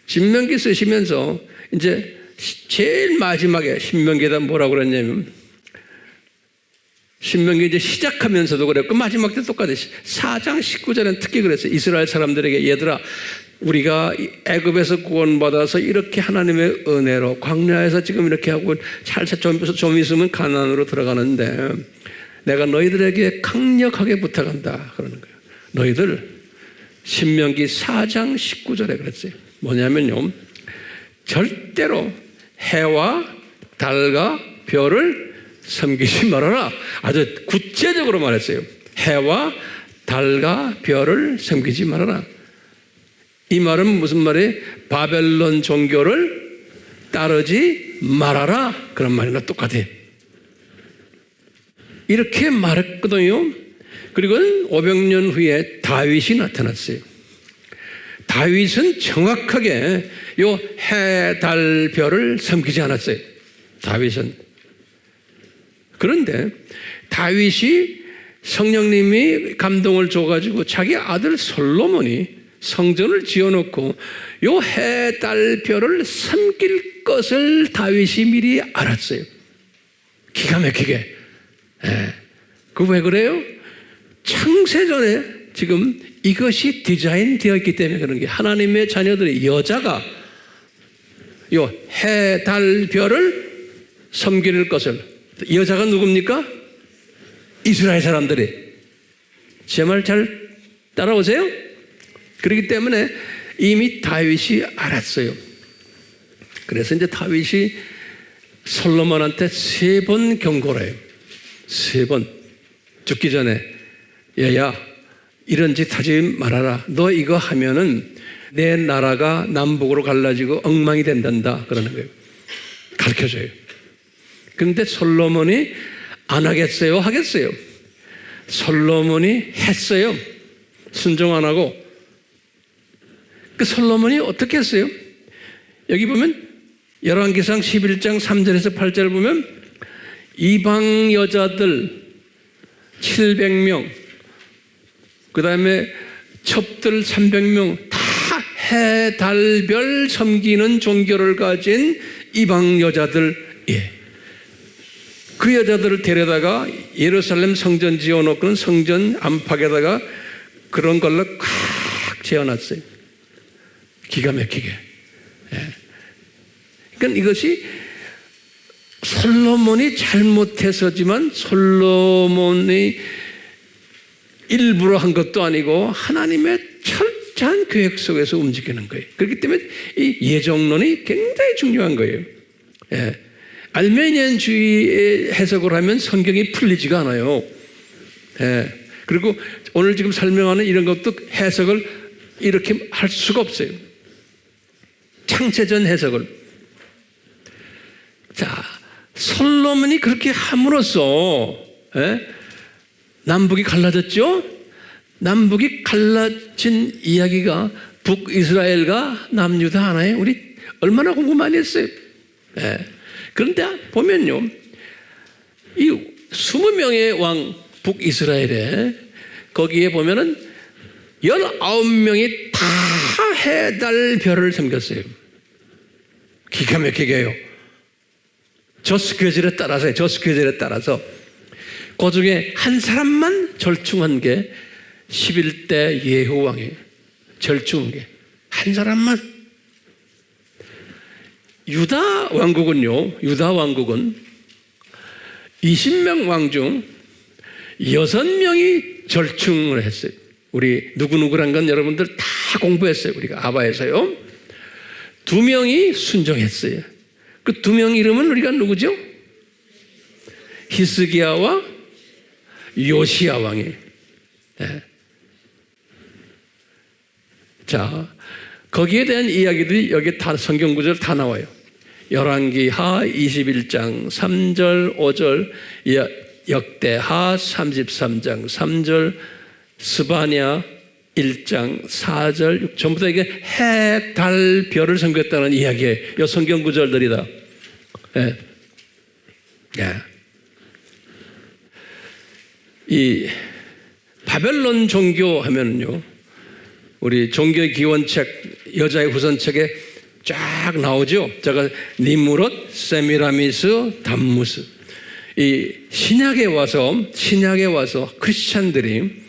A: 신명기 쓰시면서 이제 제일 마지막에 신명기에다 뭐라고 그랬냐면, 신명기 이제 시작하면서도 그랬고 마지막 때 똑같아요. 4장 19절은 특히 그랬어요. 이스라엘 사람들에게 얘들아, 우리가 애굽에서 구원받아서 이렇게 하나님의 은혜로 광야에서 지금 이렇게 하고 좀 있으면 가나안으로 들어가는데 내가 너희들에게 강력하게 부탁한다 그러는 거예요. 너희들 신명기 4장 19절에 그랬어요. 뭐냐면요, 절대로 해와 달과 별을 섬기지 말아라. 아주 구체적으로 말했어요. 해와 달과 별을 섬기지 말아라. 이 말은 무슨 말이에요? 바벨론 종교를 따르지 말아라, 그런 말이나 똑같아요. 이렇게 말했거든요. 그리고 500년 후에 다윗이 나타났어요. 다윗은 정확하게 요 해, 달, 별을 섬기지 않았어요. 다윗은. 그런데 다윗이 성령님이 감동을 줘가지고 자기 아들 솔로몬이 성전을 지어놓고 요 해, 달, 별을 섬길 것을 다윗이 미리 알았어요. 기가 막히게. 그 왜 그래요? 창세전에 지금 이것이 디자인되어 있기 때문에 그런 게, 하나님의 자녀들의 여자가 요 해, 달, 별을 섬길 것을, 여자가 누굽니까? 이스라엘 사람들이. 제 말 잘 따라오세요? 그렇기 때문에 이미 다윗이 알았어요. 그래서 이제 다윗이 솔로몬한테 3번 경고를 해요. 3번. 죽기 전에, 얘야, 이런 짓 하지 말아라. 너 이거 하면은 내 나라가 남북으로 갈라지고 엉망이 된단다. 그러는 거예요. 가르쳐줘요. 그런데 솔로몬이 안 하겠어요? 하겠어요? 솔로몬이 했어요. 순종 안 하고. 그 솔로몬이 어떻게 했어요? 여기 보면 열왕기상 11장 3절에서 8절을 보면 이방 여자들 700명, 그 다음에 첩들 300명 다 해, 달, 별 섬기는 종교를 가진 이방 여자들, 그 여자들을 데려다가 예루살렘 성전 지어놓고는 성전 안팎에다가 그런 걸로 꽉 재어놨어요. 기가 막히게. 그러니까 이것이 솔로몬이 잘못해서지만 솔로몬이 일부러 한 것도 아니고 하나님의 철저한 계획 속에서 움직이는 거예요. 그렇기 때문에 이 예정론이 굉장히 중요한 거예요. 알메니안주의의 해석을 하면 성경이 풀리지가 않아요. 그리고 오늘 지금 설명하는 이런 것도 해석을 이렇게 할 수가 없어요. 창세전 해석을. 자, 솔로몬이 그렇게 함으로써 남북이 갈라졌죠? 남북이 갈라진 이야기가 북이스라엘과 남유다 하나에 우리 얼마나 공부 많이 했어요. 그런데 보면요, 이 20명의 왕 북이스라엘에 거기에 보면은 19명이 다 해, 달, 별을 섬겼어요. 기가 막히게 해요. 저 스케줄에 따라서, 그 중에 한 사람만 절충한 게 11대 예후 왕이에요. 절충한 게. 한 사람만. 유다 왕국은 20명 왕 중 6명이 절충을 했어요. 우리 누구누구란 건 여러분들 다 공부했어요. 우리가 아바에서요. 2명이 순종했어요. 그 2명 이름은 우리가 누구죠? 히스기야와 요시야 왕이. 자, 거기에 대한 이야기들이 여기 다 성경 구절 다 나와요. 열왕기하 21장 3절 5절, 역대하 33장 3절, 스바냐 1장 4절 6, 전부 다 이게 해, 달, 별을 섬겼다는 이야기예요. 이 성경 구절들이다. 이 바벨론 종교 하면은요, 우리 종교의 기원책, 여자의 후손책에 쫙 나오죠. 제가 니무롯, 세미라미스, 담무스. 이 신약에 와서 크리스찬들이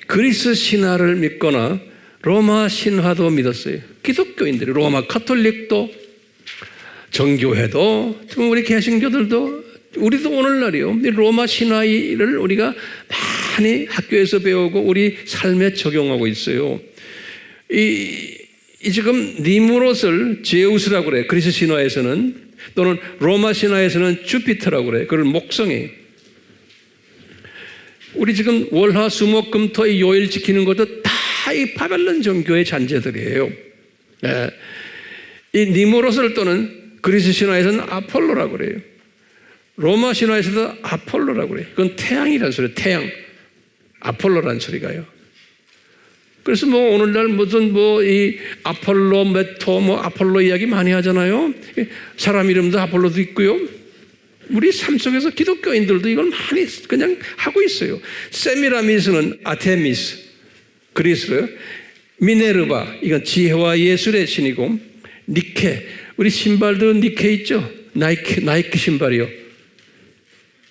A: 그리스 신화를 믿거나 로마 신화도 믿었어요. 기독교인들이, 로마 카톨릭도, 정교회도, 우리 개신교들도, 우리도 오늘날이요, 로마 신화를 우리가 많이 학교에서 배우고 우리 삶에 적용하고 있어요. 이 지금 니무롯을 제우스라고 그래. 그리스 신화에서는, 또는 로마 신화에서는 주피터라고 그래. 그걸 목성이. 우리 지금 월화 수목 금토 이 요일 지키는 것도 다 이 바벨론 종교의 잔재들이에요. 예. 이 니무롯을 또는 그리스 신화에서는 아폴로라고 그래요. 로마 신화에서도 아폴로라고 그래요. 그건 태양이라는 소리예요. 태양. 아폴로라는 소리가요. 그래서 뭐 오늘날 무슨 뭐 이 아폴로 메토 뭐 아폴로 이야기 많이 하잖아요. 사람 이름도 아폴로도 있고요. 우리 삶 속에서 기독교인들도 이걸 많이 그냥 하고 있어요. 세미라미스는 아테미스, 그리스로요. 미네르바, 이건 지혜와 예술의 신이고, 니케, 우리 신발도 니케 있죠? 나이키 신발이요.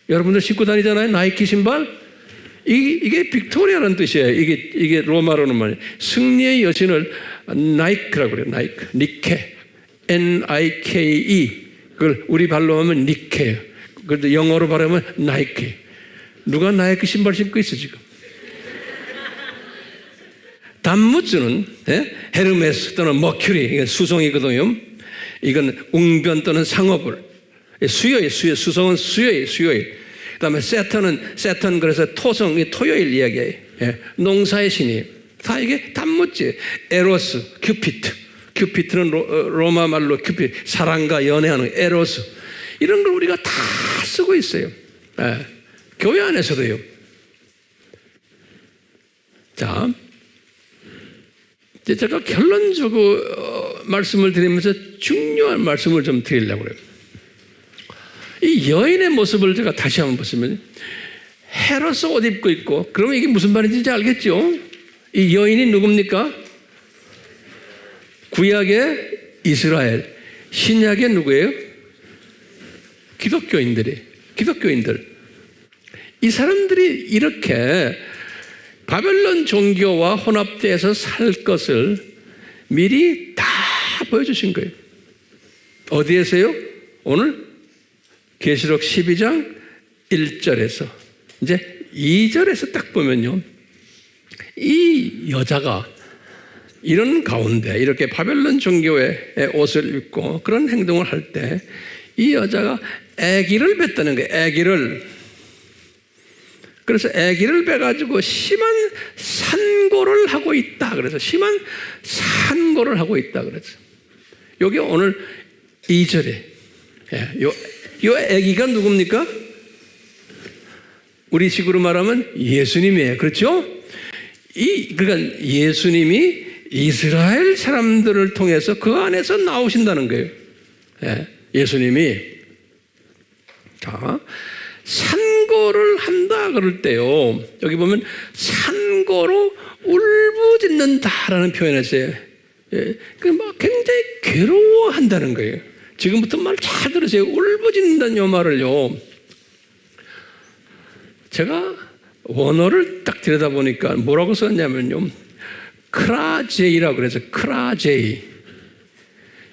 A: 여러분들 신고 다니잖아요. 나이키 신발. 이게 빅토리아라는 뜻이에요. 이게 로마로는 말이에요. 승리의 여신을 나이크라고 그래요. 니케, Nike. 그걸 우리 발로 하면 니케예요. 그런데 영어로 발음하면 나이키. 누가 나이키 신발 신고 있어 지금? 단무즈는 헤르메스 또는 머큐리, 이건 수송이거든요. 이건 웅변 또는 상어불. 수요일, 수송은 수요일. 그 다음에 세턴, 그래서 토성, 토요일 이야기예요. 농사의 신이. 다 이게 단무지. 에로스, 큐피트는 로마 말로 사랑과 연애하는 에로스. 이런 걸 우리가 다 쓰고 있어요. 교회 안에서도요. 자, 제가 결론적으로 말씀을 드리면서 중요한 말씀을 좀 드리려고 그래요. 이 여인의 모습을 제가 다시 한번 보시면 헤로스 옷 입고 있고, 그러면 이게 무슨 말인지 알겠죠? 이 여인이 누굽니까? 구약의 이스라엘, 신약의 누구예요? 기독교인들. 이 사람들이 이렇게 바벨론 종교와 혼합돼서 살 것을 미리 다 보여주신 거예요. 어디에서요? 오늘 계시록 12장 1절에서 이제 2절에서 딱 보면요, 이 여자가 이런 가운데 이렇게 바벨론 종교의 옷을 입고 그런 행동을 할 때 이 여자가 아기를 뱉다는 거예요. 아기를. 그래서 아기를 베가지고 심한 산고를 하고 있다. 그래서 심한 산고를 하고 있다. 그래서 여기 오늘 2절에 요 아기가 누굽니까? 우리 식으로 말하면 예수님이에요. 그렇죠? 그러니까 예수님이 이스라엘 사람들을 통해서 그 안에서 나오신다는 거예요. 예수님이. 자, 산고를 한다 그럴 때요, 여기 보면 산고로 울부짖는다라는 표현을 했어요. 굉장히 괴로워한다는 거예요. 지금부터 말 잘 들으세요. 울부짖는다는 요 말을요, 제가 원어를 딱 들여다보니까 뭐라고 썼냐면요, 크라제이라고 그래서 크라제이.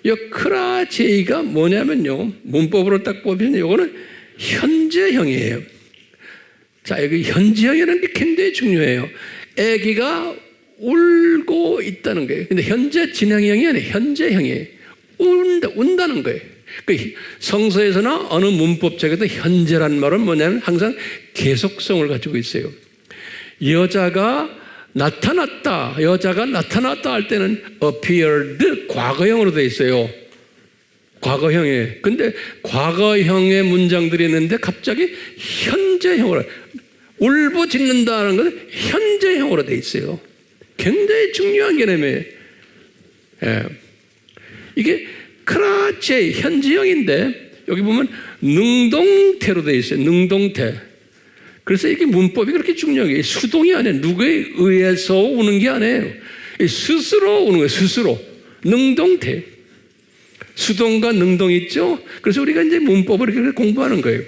A: 이 크라제이가 뭐냐면요, 문법으로 딱 보면 이거는 현재형이에요. 자, 여기 현재형이라는 게 굉장히 중요해요. 아기가 울고 있다는 거예요. 근데 현재 진행형이 아니에요. 현재형이에요. 운다는 거예요. 성서에서나 어느 문법책에도 현재란 말은 뭐냐면 항상 계속성을 가지고 있어요. 여자가 나타났다 할 때는 appeared, 과거형으로 되어 있어요. 과거형에. 근데 과거형의 문장들이 있는데 갑자기 현재형으로, 울부짖는다는 것은 현재형으로 되어 있어요. 굉장히 중요한 개념이에요. 이게 크라체 현지형인데 여기 보면 능동태로 되어 있어요. 능동태. 그래서 이게 문법이 그렇게 중요해요. 수동이 아니에요. 누구에 의해서 우는 게 아니에요. 스스로 우는 거예요. 스스로. 능동태. 수동과 능동이 있죠. 그래서 우리가 이제 문법을 이렇게 공부하는 거예요.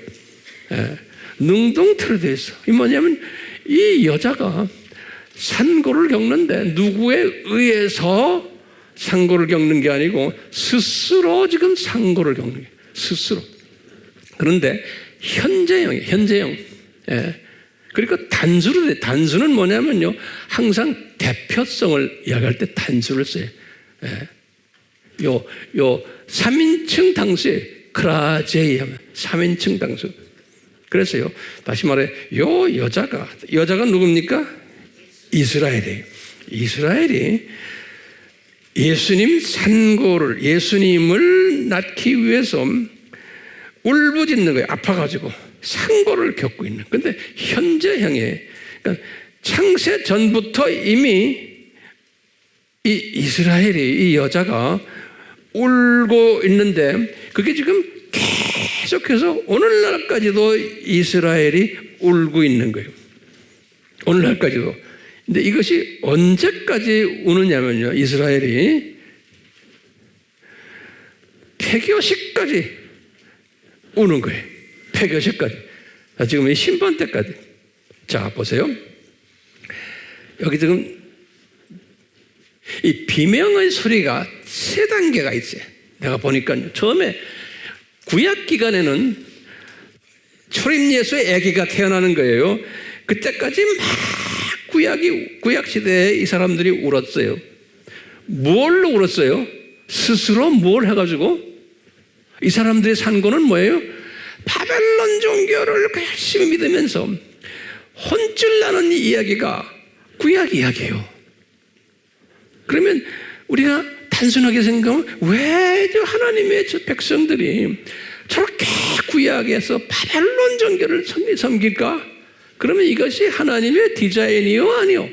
A: 능동태로 되어 있어. 이 뭐냐면 이 여자가 산고를 겪는데 누구에 의해서 상고를 겪는 게 아니고 스스로 지금 상고를 겪는 거예요. 스스로. 그런데 현재형이에요. 현재형. 그러니까 단수로 돼. 단수는 뭐냐면요, 항상 대표성을 이야기할 때 단수를 써요. 예. 요 3인칭 당수에 크라제이 하면 3인칭 당수. 그래서요, 다시 말해, 여자가 누굽니까? 이스라엘이에요. 이스라엘이 예수님을 낳기 위해서 울부짖는 거예요. 아파가지고 상고를 겪고 있는. 근데 현재형에, 그러니까 창세 전부터 이미 이 이스라엘이, 이 여자가 울고 있는데, 그게 지금 계속해서 오늘날까지도 이스라엘이 울고 있는 거예요. 오늘날까지도. 근데 이것이 언제까지 우느냐면요, 이스라엘이 폐교시까지 우는 거예요. 폐교시까지. 지금 심판 때까지. 자, 보세요. 여기 지금 이 비명의 소리가 3단계가 있어요. 내가 보니까 처음에 구약 기간에는 초림 예수의 아기가 태어나는 거예요. 그때까지 막 구약 시대에 이 사람들이 울었어요. 뭘로 울었어요? 스스로 뭘 해가지고? 이 사람들의 산고는 뭐예요? 바벨론 종교를 열심히 믿으면서 혼쭐 나는 이야기가 구약 이야기예요. 그러면 우리가 단순하게 생각하면 왜 저 하나님의 저 백성들이 저렇게 구약에서 바벨론 종교를 섬길까? 그러면 이것이 하나님의 디자인이요? 아니요?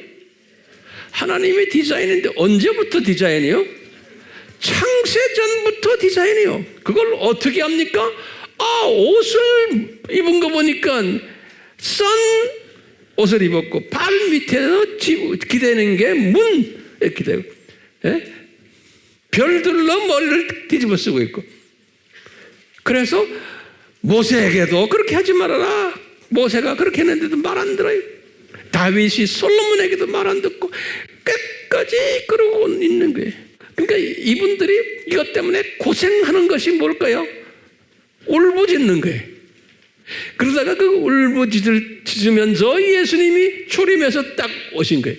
A: 하나님의 디자인인데 언제부터 디자인이요? 창세전부터 디자인이요. 그걸 어떻게 합니까? 옷을 입은 거 보니까 선 옷을 입었고 발 밑에서 기대는 게 문 이렇게 되고, 예? 별들로 머리를 뒤집어 쓰고 있고. 그래서 모세에게도 그렇게 하지 말아라. 모세가 그렇게 했는데도 말 안 들어요. 다윗이 솔로몬에게도 말 안 듣고 끝까지 그러고 있는 거예요. 그러니까 이분들이 이것 때문에 고생하는 것이 뭘까요? 울부짖는 거예요. 그러다가 그 울부짖으면서 예수님이 초림해서 딱 오신 거예요.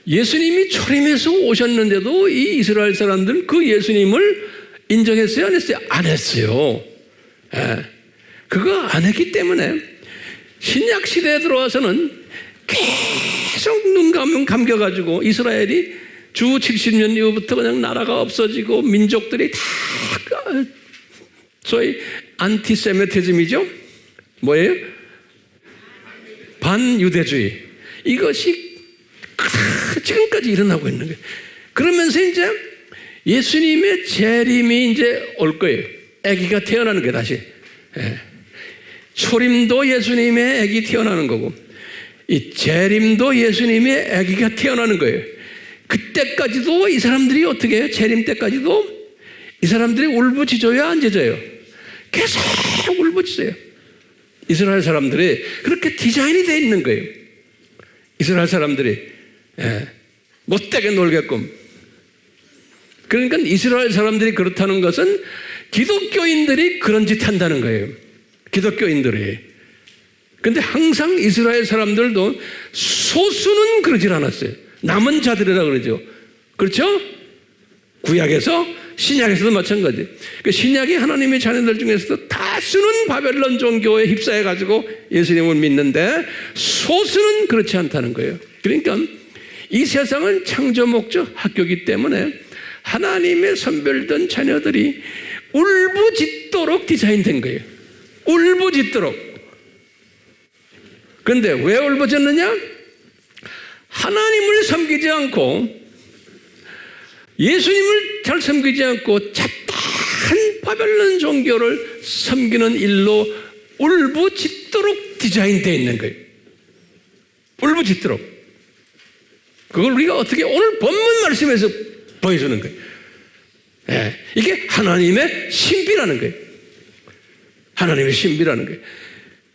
A: 예수님이 초림해서 오셨는데도 이 이스라엘 사람들은 그 예수님을 인정했어요? 안 했어요? 안 했어요. 예. 그거 안 했기 때문에 신약 시대에 들어와서는 계속 눈 감겨가지고 이스라엘이 주 70년 이후부터 그냥 나라가 없어지고 민족들이 다 소위 안티세미티즘이죠. 뭐예요? 반유대주의. 이것이 지금까지 일어나고 있는 거예요. 그러면서 이제 예수님의 재림이 이제 올 거예요. 아기가 태어나는 거예요, 다시. 예. 초림도 예수님의 아기 태어나는 거고, 이 재림도 예수님의 아기가 태어나는 거예요. 그때까지도 이 사람들이 어떻게 해요? 재림 때까지도 이 사람들이 울부짖어요, 안 짖어요? 계속 울부짖어요. 이스라엘 사람들이 그렇게 디자인이 되어 있는 거예요. 이스라엘 사람들이 못되게 놀게끔. 그러니까 이스라엘 사람들이 그렇다는 것은 기독교인들이 그런 짓 한다는 거예요. 기독교인들이. 근데 항상 이스라엘 사람들도 소수는 그러질 않았어요. 남은 자들이라 그러죠. 그렇죠? 구약에서, 신약에서도 마찬가지. 그 신약이 하나님의 자녀들 중에서도 다수는 바벨론 종교에 휩싸여가지고 예수님을 믿는데 소수는 그렇지 않다는 거예요. 그러니까 이 세상은 창조 목적 학교이기 때문에 하나님의 선별된 자녀들이 울부짖도록 디자인된 거예요. 울부짖도록. 그런데 왜 울부짖느냐? 하나님을 섬기지 않고 예수님을 잘 섬기지 않고 잡다한 바벨론 종교를 섬기는 일로 울부짖도록 디자인되어 있는 거예요. 울부짖도록. 그걸 우리가 어떻게 오늘 본문 말씀에서 보여주는 거예요. 예, 이게 하나님의 신비라는 거예요. 하나님의 신비라는 거예요.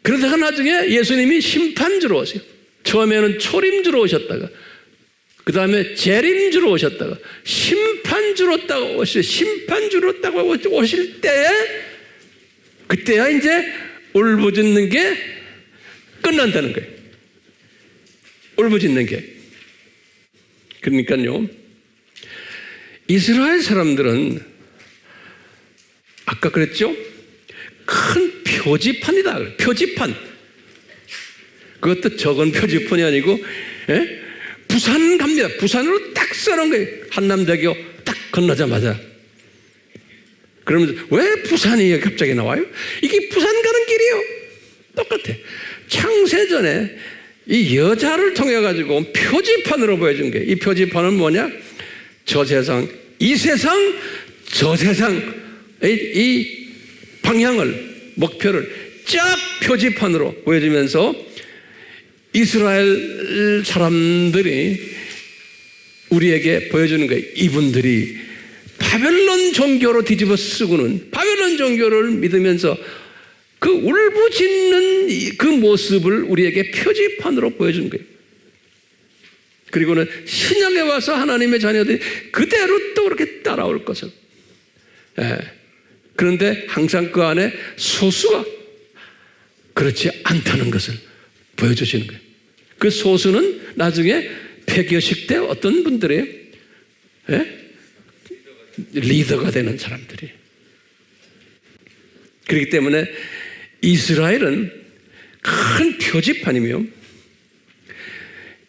A: 그러다가 나중에 예수님이 심판주로 오세요. 처음에는 초림주로 오셨다가 그 다음에 재림주로 오셨다가 심판주로 딱 오실 때 그때야 이제 울부짖는 게 끝난다는 거예요. 울부짖는 게. 그러니까요, 이스라엘 사람들은 아까 그랬죠? 큰 표지판이다. 표지판. 그것도 적은 표지판이 아니고, 예? 부산 갑니다. 부산으로 딱 써놓은 거예요. 한남대교 딱 건너자마자. 그러면서 왜 부산이 갑자기 나와요? 이게 부산 가는 길이에요. 똑같아. 창세전에 이 여자를 통해 가지고 표지판으로 보여준 거예요. 이 표지판은 뭐냐? 저 세상, 이 세상, 저 세상 이 방향을, 목표를 쫙 표지판으로 보여주면서 이스라엘 사람들이 우리에게 보여주는 거예요. 이분들이 바벨론 종교로 뒤집어 쓰고는 바벨론 종교를 믿으면서 그 울부짖는 그 모습을 우리에게 표지판으로 보여주는 거예요. 그리고는 신약에 와서 하나님의 자녀들이 그대로 또 그렇게 따라올 것을. 예. 그런데 항상 그 안에 소수가 그렇지 않다는 것을 보여주시는 거예요. 그 소수는 나중에 폐교식 때 어떤 분들이, 예? 리더가 되는 사람들이. 그렇기 때문에 이스라엘은 큰 표지판이며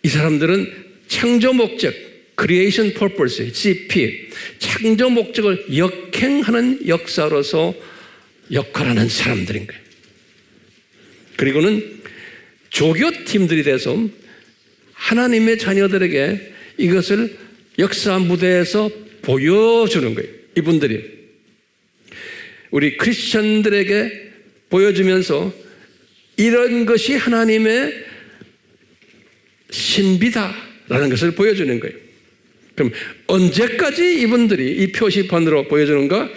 A: 이 사람들은 창조 목적, Creation Purpose, CP, 창조 목적을 역행하는 역사로서 역할하는 사람들인 거예요. 그리고는 조교팀들이 돼서 하나님의 자녀들에게 이것을 역사 무대에서 보여주는 거예요. 이분들이 우리 크리스천들에게 보여주면서 이런 것이 하나님의 신비다라는 것을 보여주는 거예요. 그럼 언제까지 이분들이 이 표시판으로 보여주는가?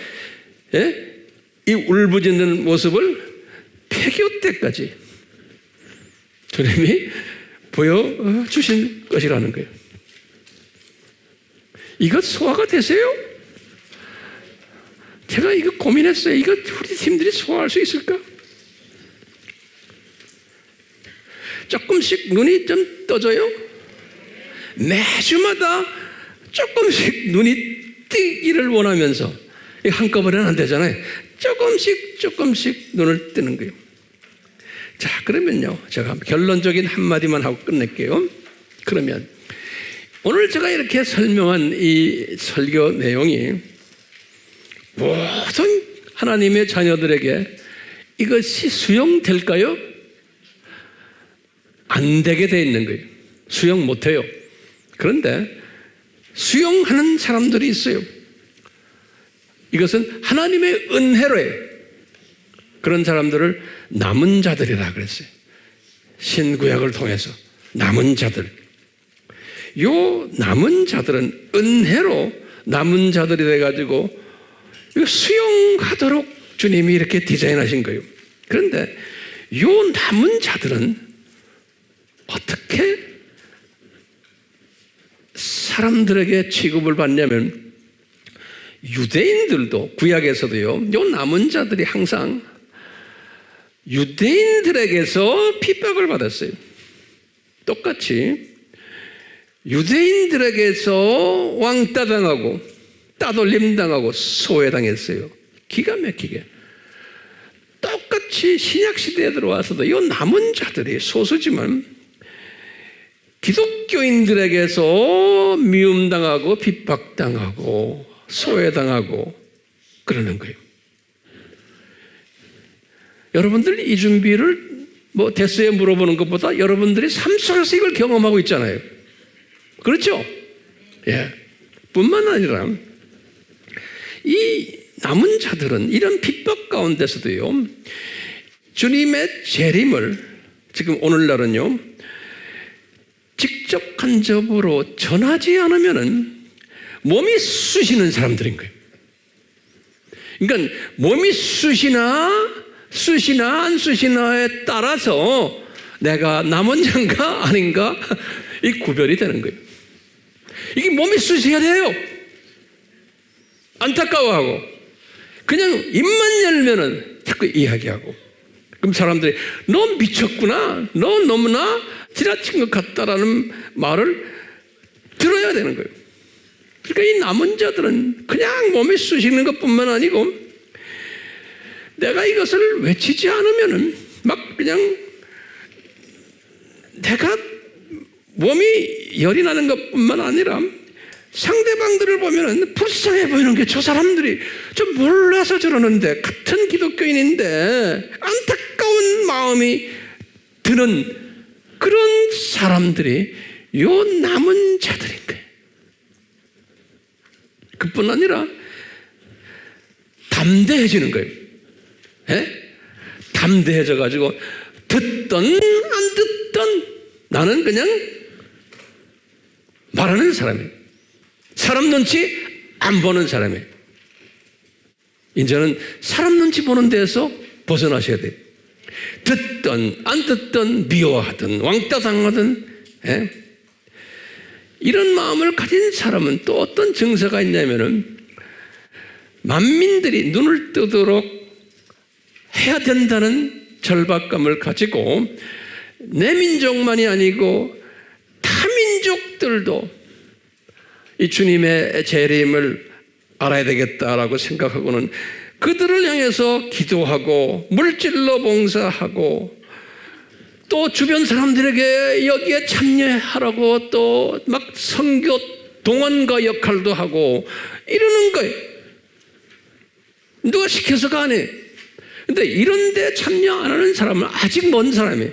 A: 예? 이 울부짖는 모습을 폐교 때까지 주님이 보여주신 것이라는 거예요. 이것 소화가 되세요? 제가 이거 고민했어요. 이거 우리 팀들이 소화할 수 있을까? 조금씩 눈이 좀 떠져요? 매주마다 조금씩 눈이 뜨기를 원하면서 한꺼번에는 안 되잖아요. 조금씩 눈을 뜨는 거예요. 자, 그러면요, 제가 결론적인 한마디만 하고 끝낼게요. 그러면 오늘 제가 이렇게 설명한 이 설교 내용이 모든 하나님의 자녀들에게 이것이 수용될까요? 안 되게 돼 있는 거예요. 수용 못해요. 그런데 수용하는 사람들이 있어요. 이것은 하나님의 은혜로예요. 그런 사람들을 남은 자들이라 그랬어요. 신구약을 통해서 남은 자들. 요 남은 자들은 은혜로 남은 자들이 돼가지고 수용하도록 주님이 이렇게 디자인하신 거예요. 그런데 요 남은 자들은 어떻게 사람들에게 취급을 받냐면 유대인들도 구약에서도요, 요 남은 자들이 항상 유대인들에게서 핍박을 받았어요. 똑같이 유대인들에게서 왕따 당하고 따돌림 당하고 소외당했어요. 기가 막히게. 똑같이 신약시대에 들어와서도 이 남은 자들이 소수지만 기독교인들에게서 미움당하고 핍박당하고 소외당하고 그러는 거예요. 여러분들 이 준비를 뭐 대수에 물어보는 것보다 여러분들이 삶 속에서 이걸 경험하고 있잖아요. 그렇죠? 예. 뿐만 아니라 이 남은 자들은 이런 핍박 가운데서도요, 주님의 재림을 지금 오늘날은요, 직접 간접으로 전하지 않으면은 몸이 쑤시는 사람들인 거예요. 그러니까 몸이 쑤시나 안 쑤시나에 따라서 내가 남은 자인가 아닌가 이 구별이 되는 거예요. 이게 몸이 쑤셔야 돼요. 안타까워하고 그냥 입만 열면은 자꾸 이야기하고 그럼 사람들이 너 미쳤구나, 너 너무나 지나친 것 같다라는 말을 들어야 되는 거예요. 그러니까 이 남은 자들은 그냥 몸에 쑤시는 것뿐만 아니고 내가 이것을 외치지 않으면은 막 그냥 내가 몸이 열이 나는 것뿐만 아니라 상대방들을 보면은 불쌍해 보이는 게 저 사람들이 좀 몰라서 저러는데 같은 기독교인인데 안타까운 마음이 드는 그런 사람들이 요 남은 자들인 거예요. 그뿐 아니라 담대해지는 거예요. 담대해져 가지고 듣던 안 듣던 나는 그냥 말하는 사람이에요. 사람 눈치 안 보는 사람이에요. 이제는 사람 눈치 보는 데에서 벗어나셔야 돼요. 듣던 안 듣던 미워하든 왕따 당하든 이런 마음을 가진 사람은 또 어떤 증세가 있냐면은 만민들이 눈을 뜨도록 해야 된다는 절박감을 가지고 내 민족만이 아니고 타민족들도 이 주님의 재림을 알아야 되겠다라고 생각하고는 그들을 향해서 기도하고 물질로 봉사하고 또 주변 사람들에게 여기에 참여하라고 또 막 선교 동원가 역할도 하고 이러는 거예요. 누가 시켜서가 안 해. 근데 이런 데 참여 안 하는 사람은 아직 먼 사람이에요.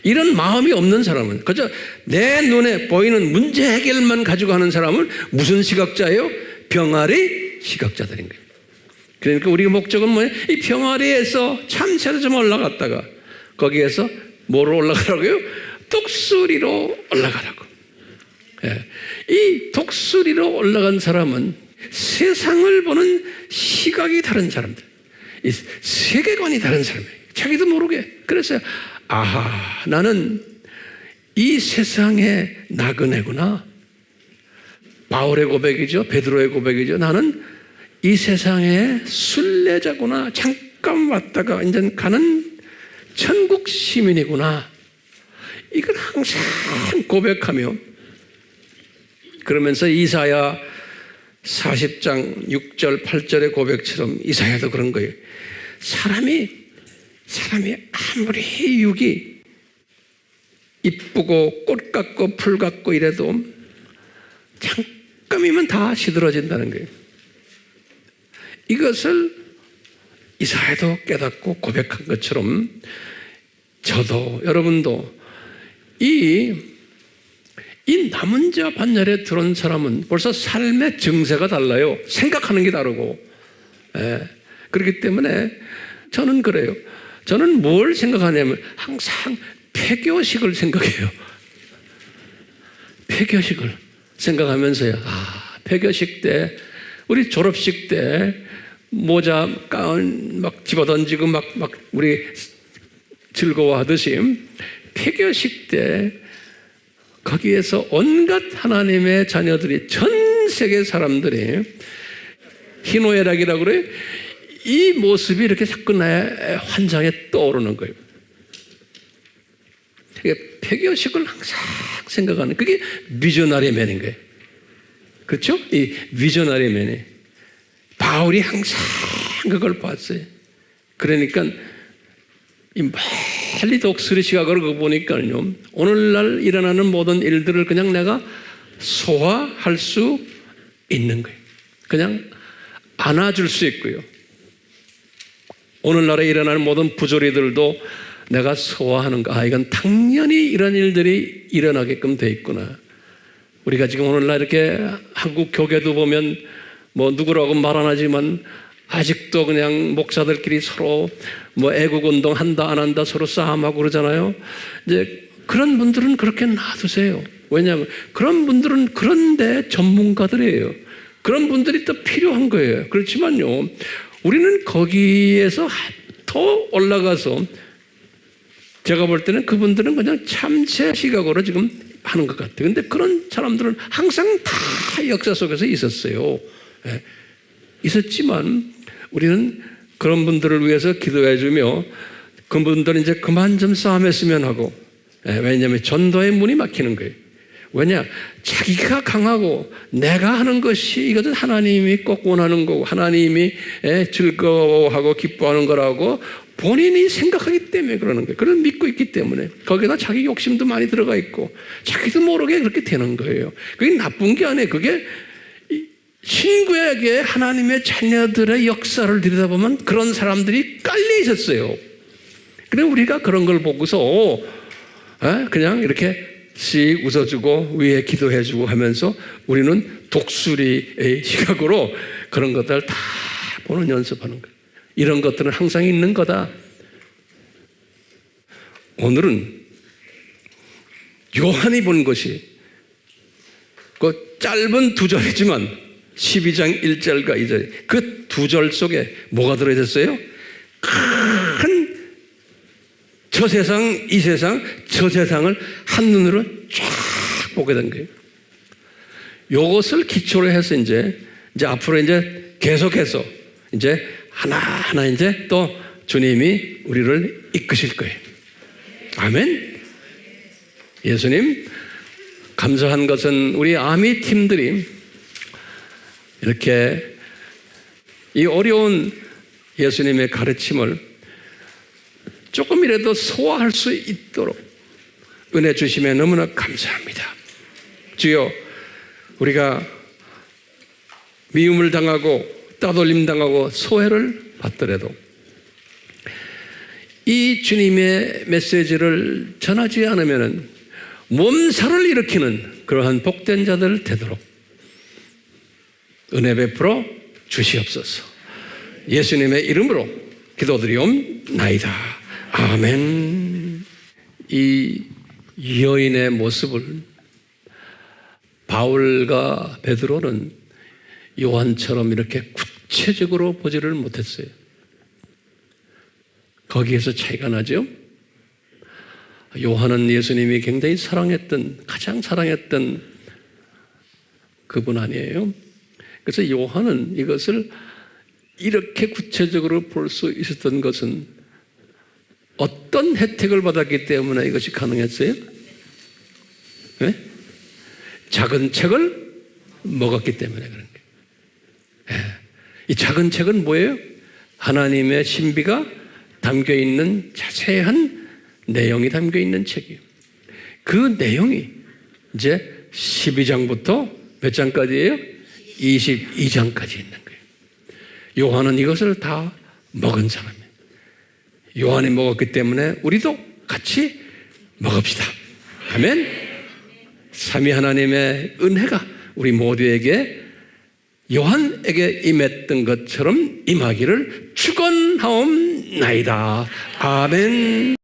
A: 이런 마음이 없는 사람은 그저 내 눈에 보이는 문제 해결만 가지고 하는 사람은 무슨 시각자예요? 병아리 시각자들인 거예요. 그러니까 우리 목적은 뭐예요? 이 병아리에서 참새로 좀 올라갔다가 거기에서 뭐로 올라가라고요? 독수리로 올라가라고. 이 독수리로 올라간 사람은 세상을 보는 시각이 다른 사람들, 이 세계관이 다른 사람이에요. 자기도 모르게. 그래서 아하, 나는 이 세상의 나그네구나. 바울의 고백이죠. 베드로의 고백이죠. 나는 이 세상의 순례자구나. 잠깐 왔다가 이제 가는 천국 시민이구나. 이걸 항상 고백하며 그러면서 이사야 40장 6절 8절의 고백처럼 이사야도 그런 거예요. 사람이 아무리 육이 이쁘고 꽃 같고 풀 같고 이래도 잠깐이면 다 시들어진다는 거예요. 이것을 이사야도 깨닫고 고백한 것처럼 저도 여러분도 이 남은 자 반열에 들어온 사람은 벌써 삶의 증세가 달라요. 생각하는 게 다르고. 그렇기 때문에 저는 그래요. 저는 뭘 생각하냐면 항상 폐교식을 생각해요. 폐교식을 생각하면서요. 폐교식 때 우리 졸업식 때 모자 가운 막 집어던지고 막 우리 즐거워하듯이 폐교식 때 거기에서 온갖 하나님의 자녀들이 전 세계 사람들이 희노애락이라고 그래요. 이 모습이 이렇게 자꾸 내 환장에 떠오르는 거예요. 폐교식을 항상 생각하는 그게 비저너리 맨인 거예요. 그렇죠? 이 비저너리 맨이 바울이 항상 그걸 봤어요. 그러니까 이 멀리 독수리 시각으로 보니까요, 오늘날 일어나는 모든 일들을 그냥 내가 소화할 수 있는 거예요. 그냥 안아줄 수 있고요. 오늘날에 일어나는 모든 부조리들도 내가 소화하는 거. 이건 당연히 이런 일들이 일어나게끔 돼 있구나. 우리가 지금 오늘날 이렇게 한국 교계도 보면 뭐 누구라고 말 안 하지만 아직도 그냥 목사들끼리 서로 뭐 애국운동 한다 안 한다 서로 싸움하고 그러잖아요. 이제 그런 분들은 그렇게 놔두세요. 왜냐하면 그런 분들은 그런데 전문가들이에요. 그런 분들이 또 필요한 거예요. 그렇지만요, 우리는 거기에서 더 올라가서 제가 볼 때는 그분들은 그냥 참새 시각으로 지금 하는 것 같아요. 근데 그런 사람들은 항상 다 역사 속에서 있었어요. 있었지만 우리는 그런 분들을 위해서 기도해 주며 그분들은 이제 그만 좀 싸움했으면 하고, 왜냐하면 전도의 문이 막히는 거예요. 왜냐? 자기가 강하고 내가 하는 것이 이것은 하나님이 꼭 원하는 거고 하나님이 즐거워하고 기뻐하는 거라고 본인이 생각하기 때문에 그러는 거예요. 그걸 믿고 있기 때문에. 거기다 자기 욕심도 많이 들어가 있고 자기도 모르게 그렇게 되는 거예요. 그게 나쁜 게 아니에요. 그게 신구약의 하나님의 자녀들의 역사를 들여다보면 그런 사람들이 깔려 있었어요. 그래 우리가 그런 걸 보고서 그냥 이렇게 씩 웃어주고 위에 기도해주고 하면서 우리는 독수리의 시각으로 그런 것들 다 보는 연습하는 거예요. 이런 것들은 항상 있는 거다. 오늘은 요한이 본 것이 그 짧은 두 절이지만 12장 1절과 2절 그 두 절 속에 뭐가 들어있었어요? 큰 저 세상, 이 세상, 저 세상을 한눈으로 쫙 보게 된 거예요. 이것을 기초로 해서 이제 앞으로 이제 계속해서 이제 하나하나 이제 또 주님이 우리를 이끄실 거예요. 아멘. 예수님, 감사한 것은 우리 아미 팀들이 이렇게 이 어려운 예수님의 가르침을 조금이라도 소화할 수 있도록 은혜 주시면 너무나 감사합니다. 주여, 우리가 미움을 당하고 따돌림 당하고 소외를 받더라도 이 주님의 메시지를 전하지 않으면 몸살을 일으키는 그러한 복된 자들 되도록 은혜 베풀어 주시옵소서. 예수님의 이름으로 기도드리옵나이다. 아멘. 이 여인의 모습을 바울과 베드로는 요한처럼 이렇게 구체적으로 보지를 못했어요. 거기에서 차이가 나죠. 요한은 예수님이 굉장히 가장 사랑했던 그분 아니에요. 그래서 요한은 이것을 이렇게 구체적으로 볼 수 있었던 것은 어떤 혜택을 받았기 때문에 이것이 가능했어요? 네? 작은 책을 먹었기 때문에 그런 거예요. 네. 이 작은 책은 뭐예요? 하나님의 신비가 담겨있는 자세한 내용이 담겨있는 책이에요. 그 내용이 이제 12장부터 몇 장까지예요? 22장까지 있는 거예요. 요한은 이것을 다 먹은 사람이에요. 요한이 먹었기 때문에 우리도 같이 먹읍시다. 아멘. 삼위 하나님의 은혜가 우리 모두에게 요한에게 임했던 것처럼 임하기를 축원하옵나이다. 아멘.